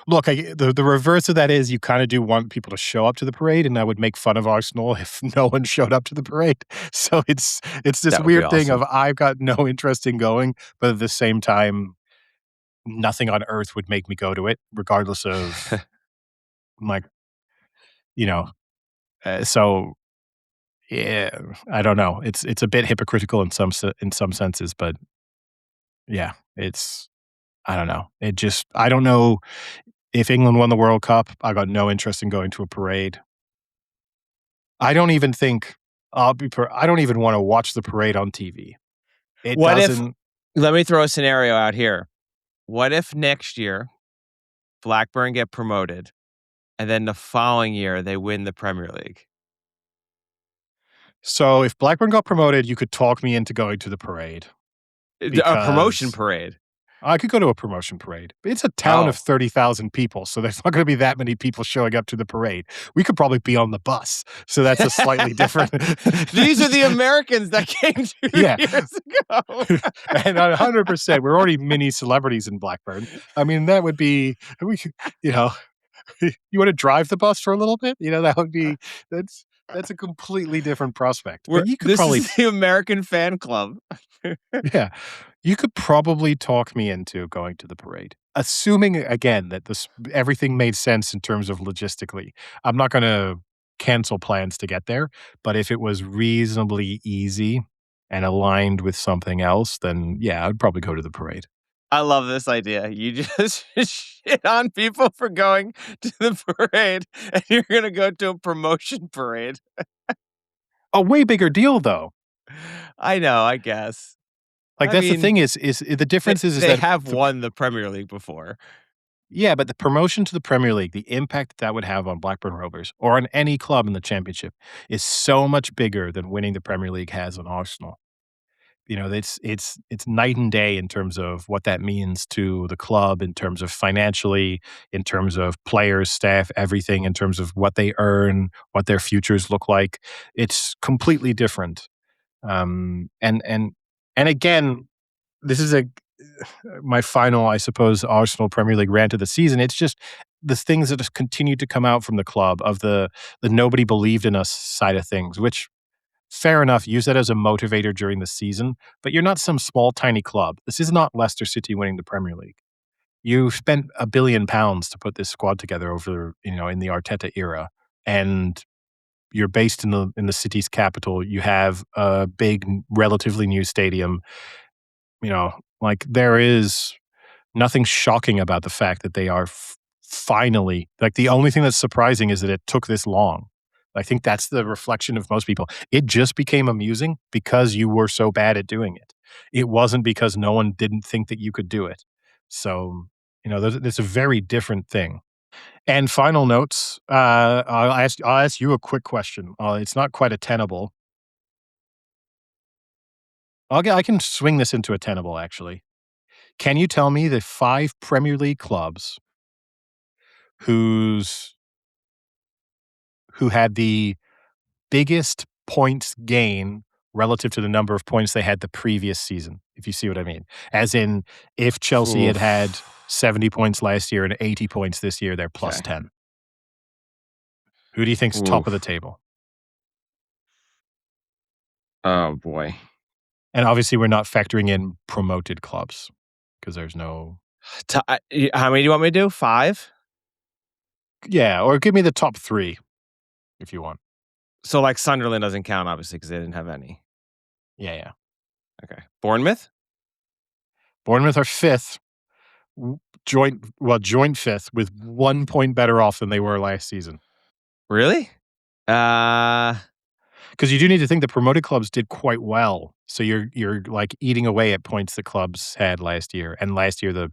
look, the reverse of that is you kind of do want people to show up to the parade, and I would make fun of Arsenal if no one showed up to the parade. So it's this weird thing of I've got no interest in going, but at the same time, nothing on earth would make me go to it, regardless of my, so yeah, I don't know. It's a bit hypocritical in some senses, but yeah, I don't know. I don't know if England won the World Cup. I got no interest in going to a parade. I don't even want to watch the parade on TV. Let me throw a scenario out here. What if next year Blackburn get promoted and then the following year they win the Premier League? So if Blackburn got promoted, you could talk me into going to the parade. A promotion parade. I could go to a promotion parade. It's a town of 30,000 people, so there's not going to be that many people showing up to the parade. We could probably be on the bus, so that's a slightly different. These are the Americans that came 2 years ago. And 100%, we're already mini celebrities in Blackburn. I mean, that would be, you want to drive the bus for a little bit? That would be, that's a completely different prospect. But you could this is the American fan club. Yeah. You could probably talk me into going to the parade, assuming, again, that everything made sense in terms of logistically. I'm not going to cancel plans to get there, but if it was reasonably easy and aligned with something else, then yeah, I'd probably go to the parade. I love this idea. You just shit on people for going to the parade, and you're going to go to a promotion parade. A way bigger deal, though. I know, I guess. The thing is the difference is they that have won the Premier League before. Yeah, but the promotion to the Premier League, the impact that would have on Blackburn Rovers or on any club in the Championship is so much bigger than winning the Premier League has on Arsenal. It's night and day in terms of what that means to the club, in terms of financially, in terms of players, staff, everything, in terms of what they earn, what their futures look like. It's completely different. And again, this is my final, I suppose, Arsenal Premier League rant of the season. It's just the things that have continued to come out from the club of the nobody believed in us side of things, which fair enough, use that as a motivator during the season, but you're not some small, tiny club. This is not Leicester City winning the Premier League. You spent £1 billion to put this squad together over, in the Arteta era, and you're based in the city's capital. You have a big, relatively new stadium. There is nothing shocking about the fact that they are finally, the only thing that's surprising is that it took this long. I think that's the reflection of most people. It just became amusing because you were so bad at doing it. It wasn't because no one didn't think that you could do it. So, it's a very different thing. And final notes, I'll ask you a quick question. It's not quite a tenable. I can swing this into a tenable, actually. Can you tell me the 5 Premier League clubs who had the biggest points gain relative to the number of points they had the previous season, if you see what I mean? As in, if Chelsea had 70 points last year and 80 points this year, they're plus 10. Who do you think's top of the table? Oh, boy. And obviously, we're not factoring in promoted clubs because there's no... How many do you want me to do? 5? Yeah, or give me the top 3 if you want. So, Sunderland doesn't count, obviously, because they didn't have any. Yeah. Okay. Bournemouth? Bournemouth are 5th. Joint 5th with 1 point better off than they were last season. Really? Because you do need to think the promoted clubs did quite well. So you're eating away at points that clubs had last year. And last year, the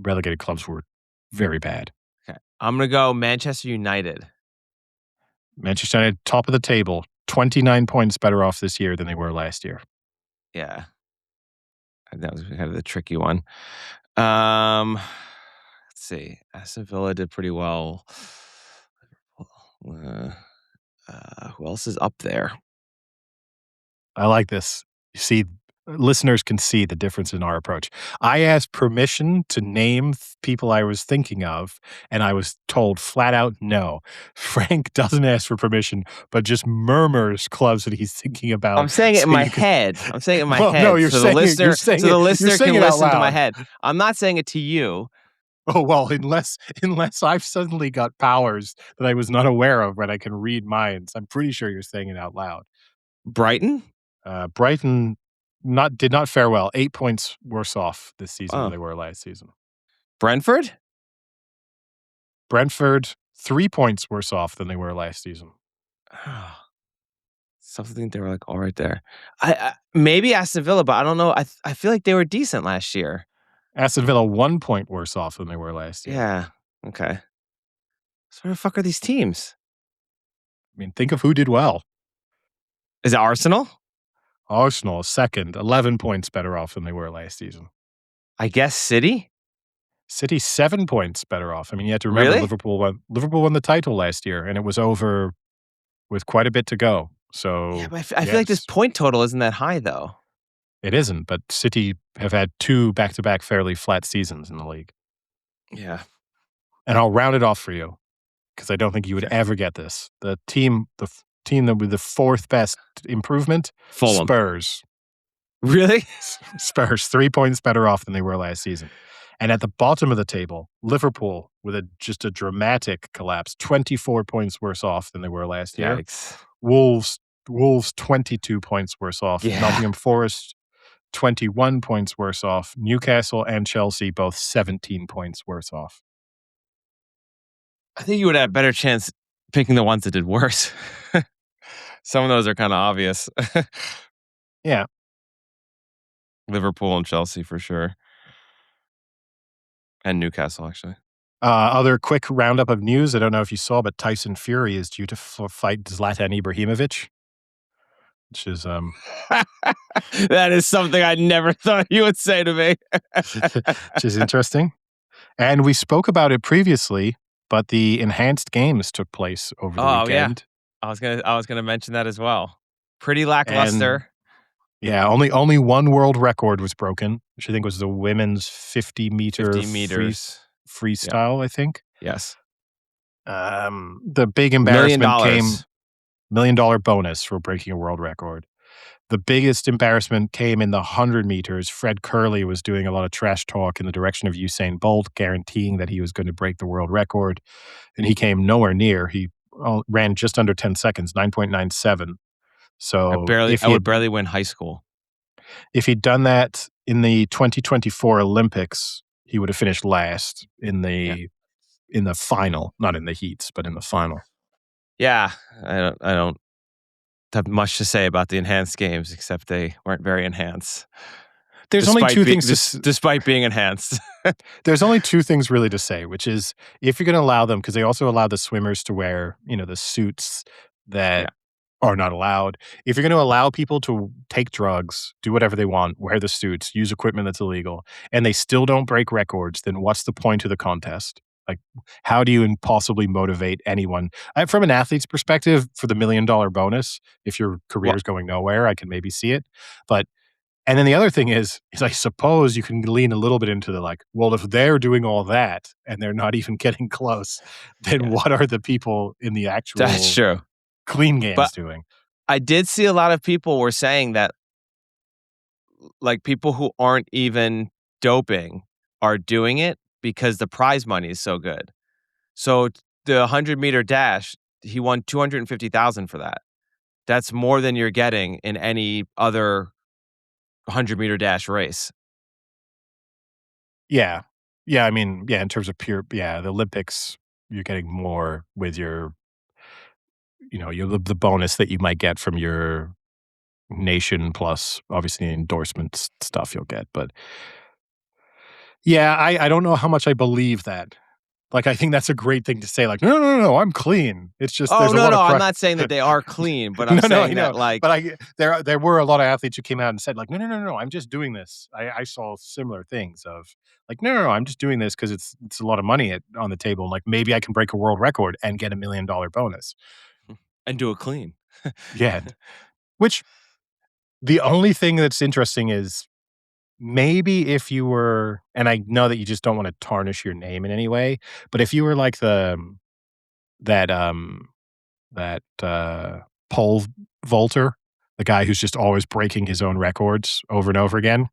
relegated clubs were very bad. Okay. I'm going to go Manchester United. Manchester United, top of the table, 29 points better off this year than they were last year. Yeah. That was kind of the tricky one. Let's see. Aston Villa did pretty well. Who else is up there? I like this. You see, listeners can see the difference in our approach. I asked permission to name people I was thinking of, and I was told flat out no. Frank doesn't ask for permission, but just murmurs clubs that he's thinking about. I'm saying it in my head. I'm saying it in my head. No, you're saying it. You're saying so the listener can listen to my head. I'm not saying it to you. Oh, well, unless I've suddenly got powers that I was not aware of when I can read minds, I'm pretty sure you're saying it out loud. Brighton? Brighton did not fare well. 8 points worse off this season than they were last season. Brentford? 3 points worse off than they were last season. Something they were all right there. I maybe Aston Villa, but I don't know. I feel like they were decent last year. Aston Villa 1 point worse off than they were last year. Yeah. Okay. So where the fuck are these teams? I mean, think of who did well. Is it Arsenal? Arsenal, second, 11 points better off than they were last season. I guess City? City 7 points better off. I mean, you have to remember really? Liverpool won the title last year, and it was over with quite a bit to go. So yeah, but I feel like this point total isn't that high, though. It isn't, but City have had 2 back-to-back fairly flat seasons in the league. Yeah. And I'll round it off for you, because I don't think you would ever get this. The team that with the 4th best improvement, Fulham. Spurs. Really? Spurs, 3 points better off than they were last season. And at the bottom of the table, Liverpool with just a dramatic collapse, 24 points worse off than they were last year. Yikes. Wolves 22 points worse off. Yeah. Nottingham Forest 21 points worse off. Newcastle and Chelsea both 17 points worse off. I think you would have a better chance picking the ones that did worse. Some of those are kind of obvious. Yeah. Liverpool and Chelsea for sure. And Newcastle, actually. Other quick roundup of news. I don't know if you saw, but Tyson Fury is due to fight Zlatan Ibrahimovic. Which is that is something I never thought you would say to me. Which is interesting. And we spoke about it previously, but the enhanced games took place over the weekend. Yeah. I was gonna mention that as well. Pretty lackluster. Yeah, only one world record was broken, which I think was the women's 50-meter 50 meters. freestyle, I think. Yes. The big $1 million. embarrassment came $1 million bonus for breaking a world record. The biggest embarrassment came in the 100 meters. Fred Curley was doing a lot of trash talk in the direction of Usain Bolt, guaranteeing that he was going to break the world record, and he came nowhere near. He ran just under 10 seconds, 9.97. So I would barely win high school. If he'd done that in the 2024 Olympics, he would have finished last in the final, not in the heats, but in the final. Yeah, I don't have much to say about the enhanced games, except they weren't very enhanced. There's only two things despite being enhanced. There's only two things really to say, which is if you're going to allow them, because they also allow the swimmers to wear, the suits that are not allowed. If you're going to allow people to take drugs, do whatever they want, wear the suits, use equipment that's illegal, and they still don't break records, then what's the point of the contest? Like, how do you possibly motivate anyone? From an athlete's perspective, for the $1 million bonus, if your career is going nowhere, I can maybe see it. And then the other thing is I suppose you can lean a little bit into the well, if they're doing all that and they're not even getting close, then what are the people in the actual That's true. clean games doing? I did see a lot of people were saying that people who aren't even doping are doing it because the prize money is so good. So the 100-meter dash, he won $250,000 for that. That's more than you're getting in any other 100-meter dash race. Yeah. Yeah, I mean, in terms of the Olympics, you're getting more with your the bonus that you might get from your nation plus obviously endorsements stuff you'll get. But yeah, I don't know how much I believe that. I think that's a great thing to say. No, I'm clean. It's just there's a lot of I'm not saying that they are clean, but I'm saying that but there were a lot of athletes who came out and said no, I'm just doing this. I saw similar things of no, I'm just doing this because it's a lot of money on the table. Maybe I can break a world record and get $1 million bonus and do it clean. Yeah, which the only thing that's interesting is maybe if you were, and I know that you just don't want to tarnish your name in any way, but if you were like that pole vaulter, the guy who's just always breaking his own records over and over again,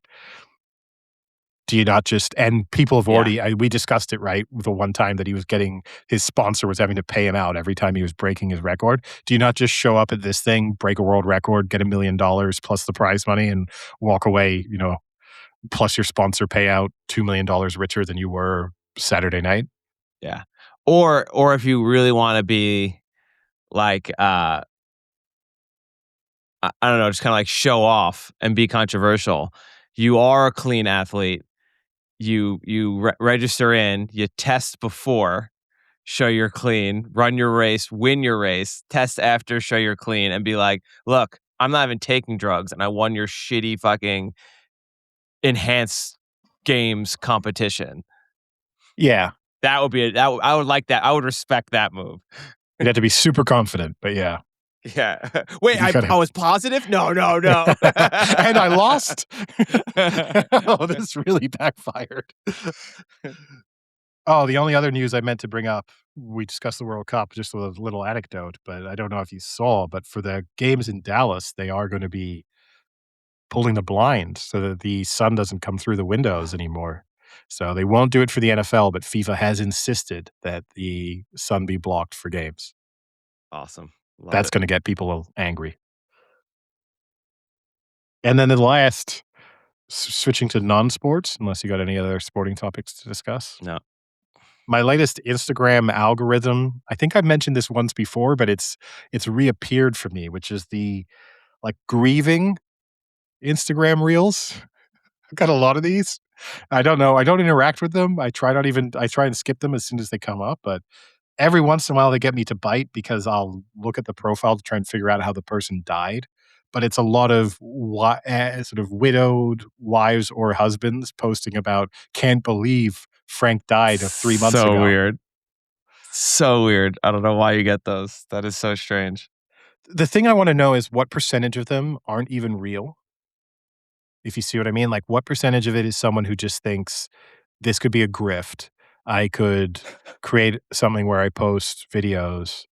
do you not just, and people have already, we discussed it, right? The one time that he was getting, his sponsor was having to pay him out every time he was breaking his record. Do you not just show up at this thing, break a world record, get $1 million plus the prize money and walk away, plus your sponsor payout $2 million richer than you were Saturday night? Yeah. Or if you really want to be I don't know, just kind of show off and be controversial. You are a clean athlete. You register in, you test before, show you're clean, run your race, win your race, test after, show you're clean, and be like, look, I'm not even taking drugs, and I won your shitty fucking enhanced games competition. Yeah. That would be I would like that. I would respect that move. You'd have to be super confident, but yeah. Yeah. Wait, I was positive? No. And I lost? Oh, this really backfired. Oh, the only other news I meant to bring up, we discussed the World Cup, just a little anecdote, but I don't know if you saw, but for the games in Dallas, they are going to be pulling the blind so that the sun doesn't come through the windows anymore. So they won't do it for the NFL, but FIFA has insisted that the sun be blocked for games. Awesome. That's going to get people angry. And then the last, switching to non-sports, unless you got any other sporting topics to discuss. No. My latest Instagram algorithm, I think I've mentioned this once before, but it's reappeared for me, which is the grieving Instagram reels. I've got a lot of these. I don't know. I don't interact with them. I try and skip them as soon as they come up, but every once in a while they get me to bite because I'll look at the profile to try and figure out how the person died. But it's a lot of sort of widowed wives or husbands posting about, can't believe Frank died 3 months ago. So weird. I don't know why you get those. That is so strange. The thing I want to know is what percentage of them aren't even real. if you see what I mean. Like, what percentage of it is someone who just thinks this could be a grift? I could create something where I post videos.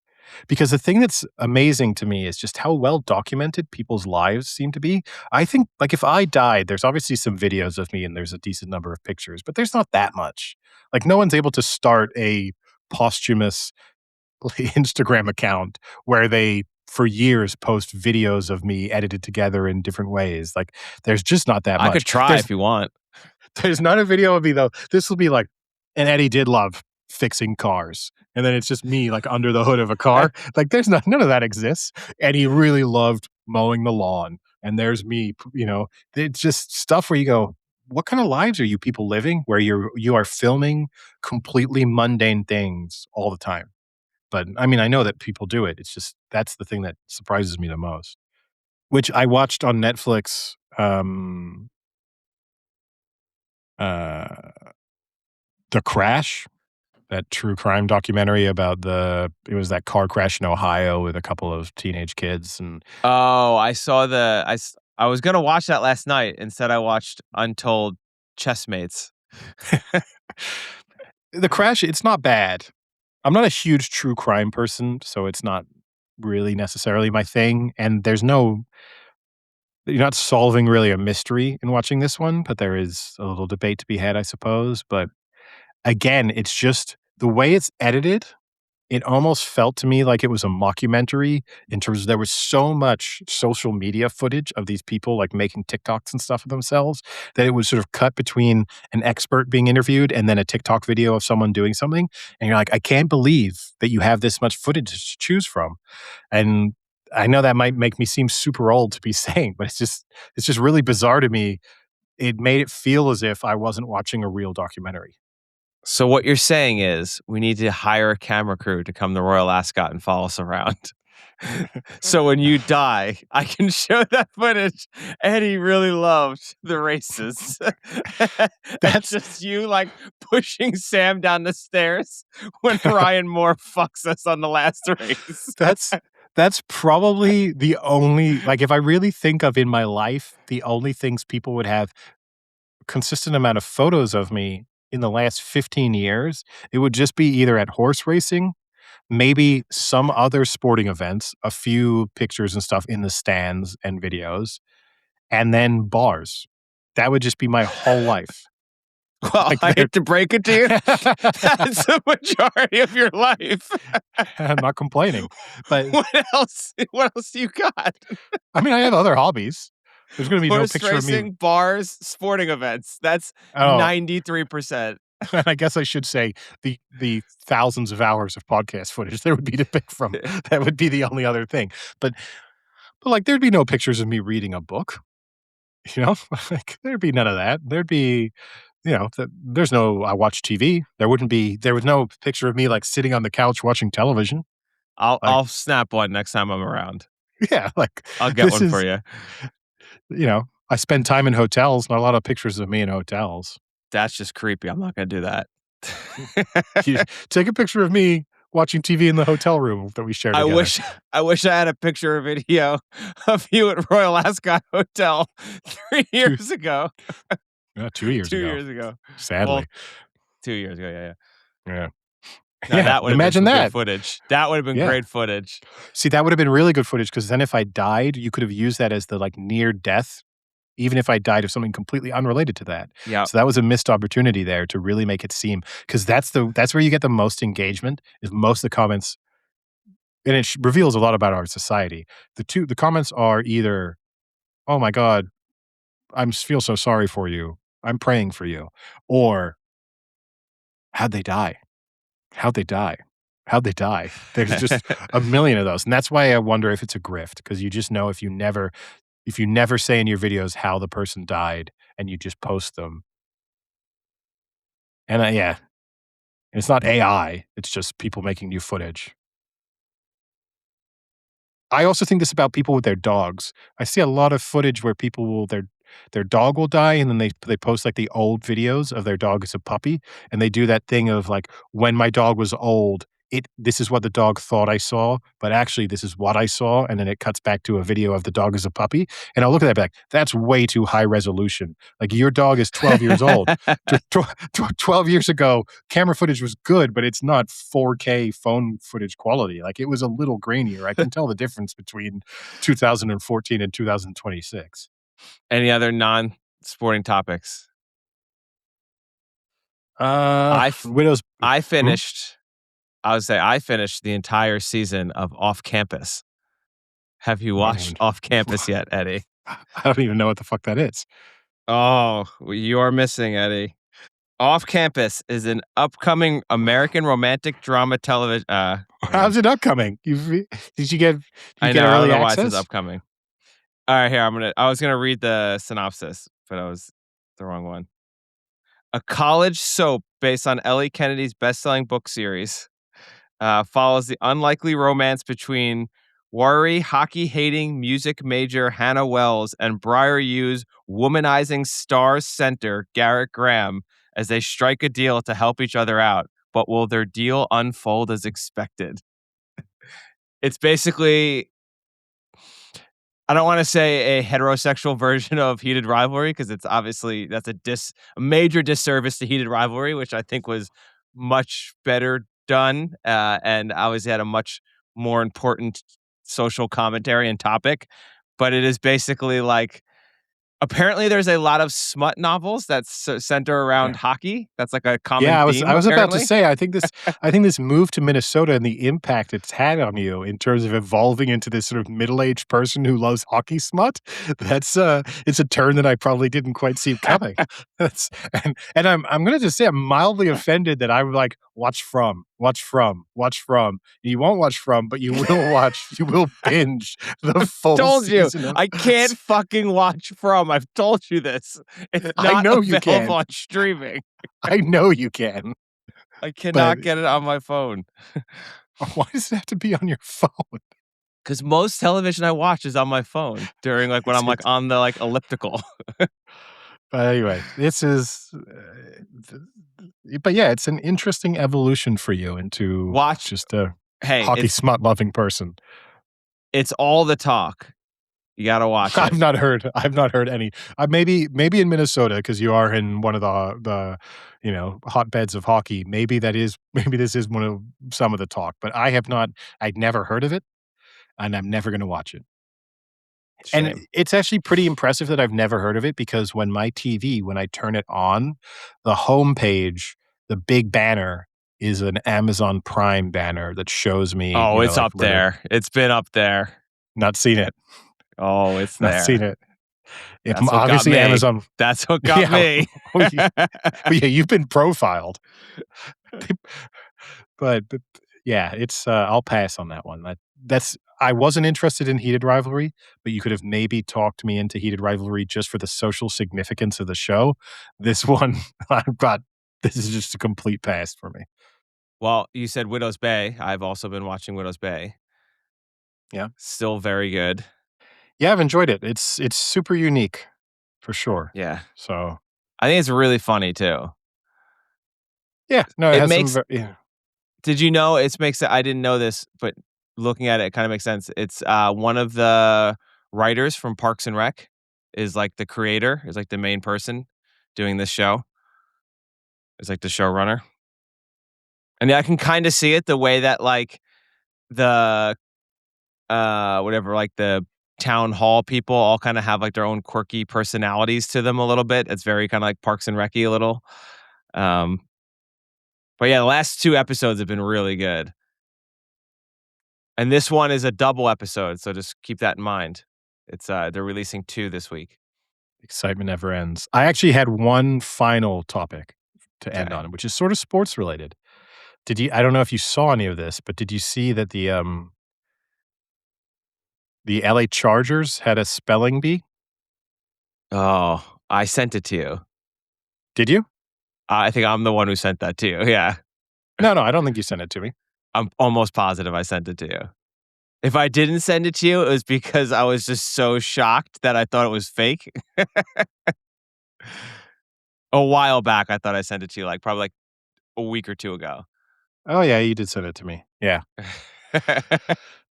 Because the thing that's amazing to me is just how well documented people's lives seem to be. I think, like, if I died, there's obviously some videos of me and there's a decent number of pictures, but there's not that much. Like, no one's able to start a posthumous Instagram account where they, for years, post videos of me edited together in different ways. Like, there's just not that much. I could try if you want. There's not a video of me, though. This will be like, and Eddie did love fixing cars. And then it's just me, like, under the hood of a car. Like, there's none of that exists. And he really loved mowing the lawn. And there's me, it's just stuff where you go, what kind of lives are you people living where you are filming completely mundane things all the time? But I mean, I know that people do it. It's just, that's the thing that surprises me the most. Which I watched on Netflix, The Crash, that true crime documentary about it was that car crash in Ohio with a couple of teenage kids. And I saw I was going to watch that last night. Instead, I watched Untold Chessmates. The Crash, it's not bad. I'm not a huge true crime person, so it's not really necessarily my thing. And you're not solving really a mystery in watching this one, but there is a little debate to be had, I suppose. But again, it's just the way it's edited. It almost felt to me like it was a mockumentary in terms of there was so much social media footage of these people like making TikToks and stuff of themselves that it was sort of cut between an expert being interviewed and then a TikTok video of someone doing something. And you're like, I can't believe that you have this much footage to choose from. And I know that might make me seem super old to be saying, but it's just really bizarre to me. It made it feel as if I wasn't watching a real documentary. So what you're saying is we need to hire a camera crew to come the Royal Ascot and follow us around. So when you die, I can show that footage. Eddie really loved the races. That's just you like pushing Sam down the stairs when Ryan Moore fucks us on the last race. That's probably the only, like, if I really think of in my life, the only things people would have consistent amount of photos of me in the last 15 years, it would just be either at horse racing, maybe some other sporting events, a few pictures and stuff in the stands and videos, and then bars. That would just be my whole life. Well, like, I hate to break it to you. That's the majority of your life. I'm not complaining. But what else do you got? I mean, I have other hobbies. There's going to be horse no picture racing, of me. Bars, sporting events. That's 93%. I guess I should say the thousands of hours of podcast footage there would be to pick from. That would be the only other thing. But like, there'd be no pictures of me reading a book. Like, there'd be none of that. There'd be, there's no, I watch TV. There was no picture of me like sitting on the couch watching television. I'll snap one next time I'm around. Yeah. Like, I'll get one for you. I spend time in hotels, not a lot of pictures of me in hotels. That's just creepy. I'm not going to do that. Take a picture of me watching TV in the hotel room that we shared together. I wish I had a picture or video of you at Royal Ascot Hotel 3 years ago. 2 years ago. 2 years ago. Sadly. Well, 2 years ago, yeah. No, that would imagine have been that footage. That would have been great footage. See, that would have been really good footage because then if I died, you could have used that as the like near death, even if I died of something completely unrelated to that. Yeah. So that was a missed opportunity there to really make it seem, because that's where you get the most engagement, is most of the comments, and it reveals a lot about our society. The comments are either, "Oh my God, I feel so sorry for you. I'm praying for you," or "How'd they die? How'd they die? How'd they die?" There's just a million of those. And that's why I wonder if it's a grift, because you just know if you never say in your videos how the person died and you just post them. And it's not AI. It's just people making new footage. I also think this about people with their dogs. I see a lot of footage where people will, their dog will die, and then they post like the old videos of their dog as a puppy, and they do that thing of like, when my dog was old, this is what the dog thought I saw, but actually this is what I saw, and then it cuts back to a video of the dog as a puppy, and I'll look at that and be like, that's way too high resolution. Like, your dog is 12 years old. 12 years ago, camera footage was good, but it's not 4K phone footage quality. Like, it was a little grainier. I can tell the difference between 2014 and 2026. Any other non-sporting topics? I finished. I would say I finished the entire season of Off Campus. Have you watched Off Campus yet, Eddie? I don't even know what the fuck that is. Oh, you are missing, Eddie. Off Campus is an upcoming American romantic drama television. How's it upcoming? Did you get early I don't know access? why it says upcoming. All right, here I was gonna read the synopsis, but I was the wrong one. A college soap based on Ellie Kennedy's best-selling book series follows the unlikely romance between worry hockey-hating music major Hannah Wells and Briar U's womanizing Stars center Garrett Graham as they strike a deal to help each other out. But will their deal unfold as expected? It's basically, I don't want to say a heterosexual version of Heated Rivalry, because it's obviously that's a major disservice to Heated Rivalry, which I think was much better done and obviously had a much more important social commentary and topic. But it is basically like, apparently there's a lot of smut novels that center around hockey. That's like a common theme. I was about to say, I think this move to Minnesota and the impact it's had on you in terms of evolving into this sort of middle-aged person who loves hockey smut. It's a turn that I probably didn't quite see coming. And I'm gonna just say I'm mildly offended that I'm like, watch from. You won't watch from, but you will binge the full told you. season. I can't fucking watch from. I've told you this. It's not available on streaming. I know you can. I cannot get it on my phone. Why does it have to be on your phone? Because most television I watch is on my phone during when I'm on the elliptical. But anyway, this is, but yeah, it's an interesting evolution for you into just a hockey smut loving person. It's all the talk. You gotta watch it. I've not heard any. Maybe in Minnesota, because you are in one of the hotbeds of hockey. Maybe this is one of some of the talk, but I'd never heard of it, and I'm never going to watch it. Shame. And it's actually pretty impressive that I've never heard of it, because when I turn it on, the homepage, the big banner is an Amazon Prime banner that shows me. Oh, it's up there. It's been up there. Not seen it. Oh, it's there. Not seen it. Obviously, Amazon. That's what got me. Yeah, you've been profiled. But yeah, it's. I'll pass on that one. I wasn't interested in Heated Rivalry, but you could have maybe talked me into Heated Rivalry just for the social significance of the show. This one, this is just a complete pass for me. Well, you said Widow's Bay. I've also been watching Widow's Bay. Yeah. Still very good. Yeah, I've enjoyed it. It's super unique, for sure. Yeah. So I think it's really funny too. Yeah. No, it has Did you know I didn't know this, but looking at it kind of makes sense. It's one of the writers from Parks and Rec is like the creator, is like the main person doing this show. Is like the showrunner. And yeah, I can kind of see it the way that like the the town hall people all kind of have like their own quirky personalities to them a little bit. It's very kind of like Parks and Rec-y a little. But yeah, the last 2 episodes have been really good. And this one is a double episode, so just keep that in mind. It's they're releasing 2 this week. Excitement never ends. I actually had one final topic to end on, which is sort of sports related. I don't know if you saw any of this, but did you see that the LA Chargers had a spelling bee? Oh, I sent it to you. Did you? I think I'm the one who sent that to you. Yeah. No, I don't think you sent it to me. I'm almost positive I sent it to you. If I didn't send it to you, it was because I was just so shocked that I thought it was fake. A while back, I thought I sent it to you, probably a week or 2 ago. Oh, yeah, you did send it to me. Yeah.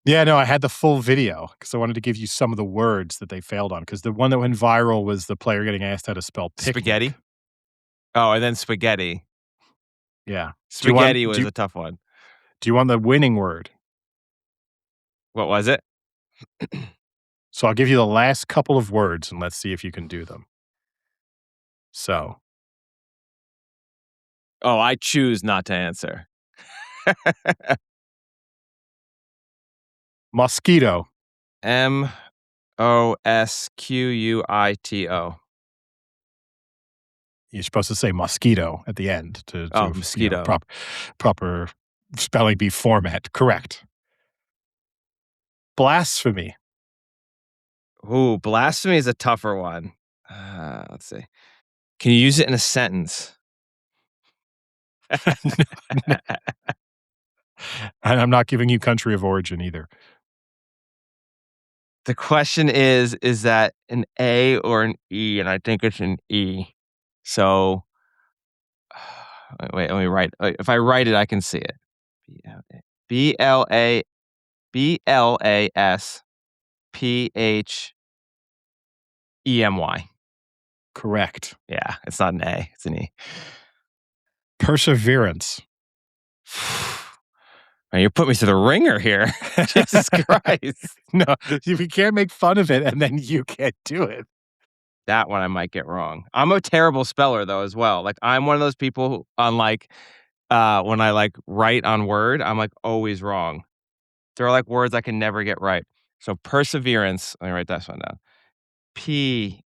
Yeah, no, I had the full video because I wanted to give you some of the words that they failed on, because the one that went viral was the player getting asked how to spell picnic. Spaghetti? Oh, and then spaghetti. Yeah. Spaghetti was a tough one. Do you want the winning word? What was it? So I'll give you the last couple of words, and let's see if you can do them. So. Oh, I choose not to answer. Mosquito. Mosquito. You're supposed to say mosquito at the end to mosquito. Proper spelling bee format. Correct. Blasphemy. Ooh, blasphemy is a tougher one. Let's see. Can you use it in a sentence? And I'm not giving you country of origin either. The question is that an A or an E? And I think it's an E. So, wait, let me write. If I write it, I can see it. BLASPHEMY. Correct. Yeah, it's not an A, it's an E. Perseverance. Man, you put me through the ringer here. Jesus Christ. No, we can't make fun of it and then you can't do it. That one I might get wrong. I'm a terrible speller though as well. Like I'm one of those people who, on like when I like write on Word, I'm like always wrong. There are like words I can never get right. So perseverance, let me write that one down. P-E-R.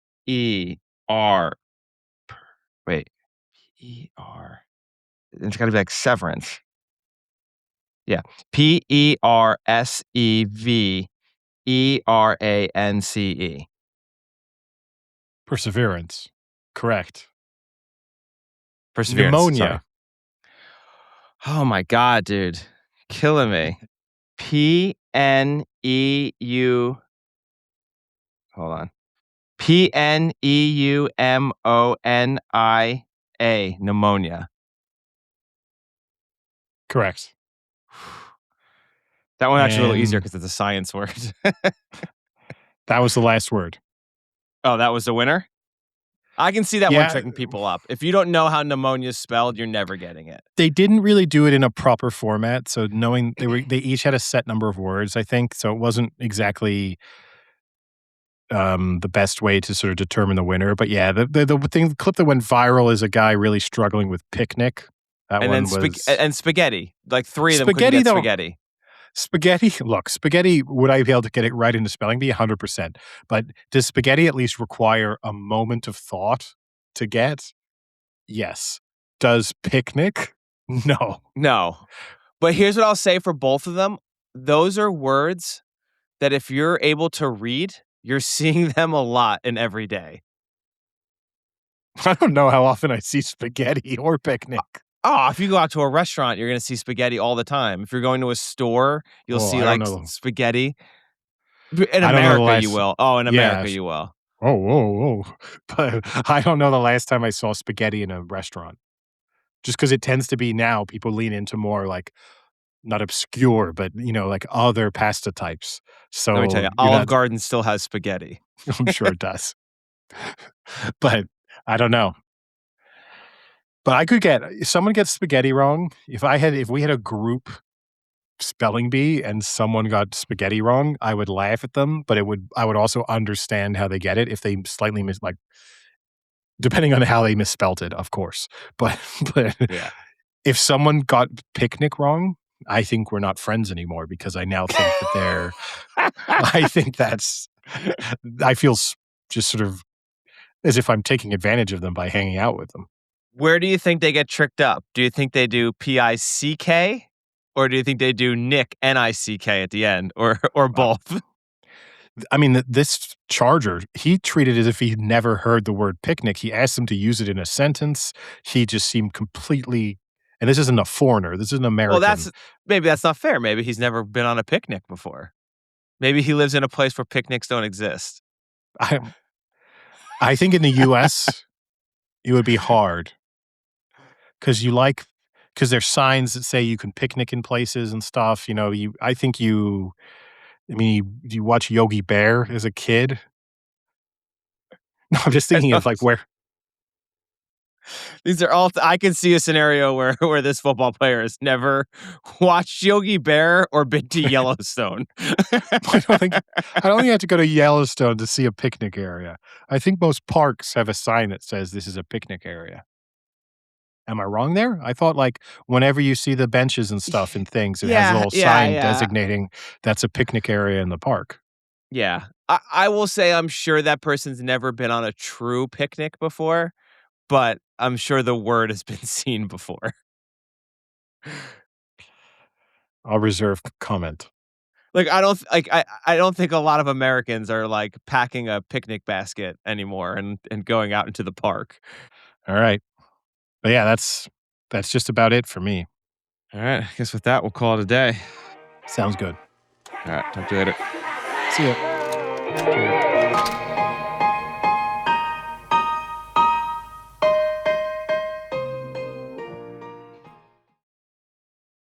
Wait. P-E-R. It's got to be like severance. Yeah. Perseverance. Perseverance. Correct. Perseverance. Pneumonia. Sorry. Oh my God, dude. Killing me. P-N-E-U. Hold on. Pneumonia. Pneumonia. Correct. That one actually a little easier because it's a science word. That was the last word. Oh, that was the winner? I can see that one tricking people up. If you don't know how pneumonia is spelled, you're never getting it. They didn't really do it in a proper format, so knowing they each had a set number of words, I think, so it wasn't exactly the best way to sort of determine the winner. But yeah, the clip that went viral is a guy really struggling with picnic. That and one then was spaghetti. Like three of them couldn't get spaghetti. Spaghetti, look, spaghetti, would I be able to get it right into spelling bee? 100%. But does spaghetti at least require a moment of thought to get? Yes. Does picnic? No. No. But here's what I'll say for both of them. Those are words that if you're able to read, you're seeing them a lot in every day. I don't know how often I see spaghetti or picnic. Oh, if you go out to a restaurant, you're going to see spaghetti all the time. If you're going to a store, you'll see like spaghetti. In America, you will. Oh, in America, you will. Oh. But I don't know the last time I saw spaghetti in a restaurant. Just because it tends to be now, people lean into more like, not obscure, but, like other pasta types. So let me tell you, Olive Garden still has spaghetti. I'm sure it does. But I don't know. But if someone gets spaghetti wrong, if we had a group spelling bee and someone got spaghetti wrong, I would laugh at them, but I would also understand how they get it if they slightly depending on how they misspelt it, of course. But yeah. If someone got picnic wrong, I think we're not friends anymore because I now think that I feel just sort of as if I'm taking advantage of them by hanging out with them. Where do you think they get tricked up? Do you think they do P-I-C-K? Or do you think they do Nick, N-I-C-K at the end? Or both? I mean, this Charger, he treated it as if he'd never heard the word picnic. He asked them to use it in a sentence. He just seemed completely... And this isn't a foreigner. This is an American. Well, maybe that's not fair. Maybe he's never been on a picnic before. Maybe he lives in a place where picnics don't exist. I think in the U.S., it would be hard because because there's signs that say you can picnic in places and stuff. You know, you watch Yogi Bear as a kid? No, I'm just thinking of like where these are all I can see a scenario where this football player has never watched Yogi Bear or been to Yellowstone. I don't think you have to go to Yellowstone to see a picnic area. I think most parks have a sign that says this is a picnic area. Am I wrong there? I thought like whenever you see the benches and stuff and things, it has a little sign designating that's a picnic area in the park. Yeah. I will say I'm sure that person's never been on a true picnic before, but I'm sure the word has been seen before. I'll reserve comment. Like, I don't think a lot of Americans are, like, packing a picnic basket anymore and going out into the park. All right. But yeah, that's just about it for me. All right. I guess with that, we'll call it a day. Sounds good. All right. Talk to you later. See ya. Cheers.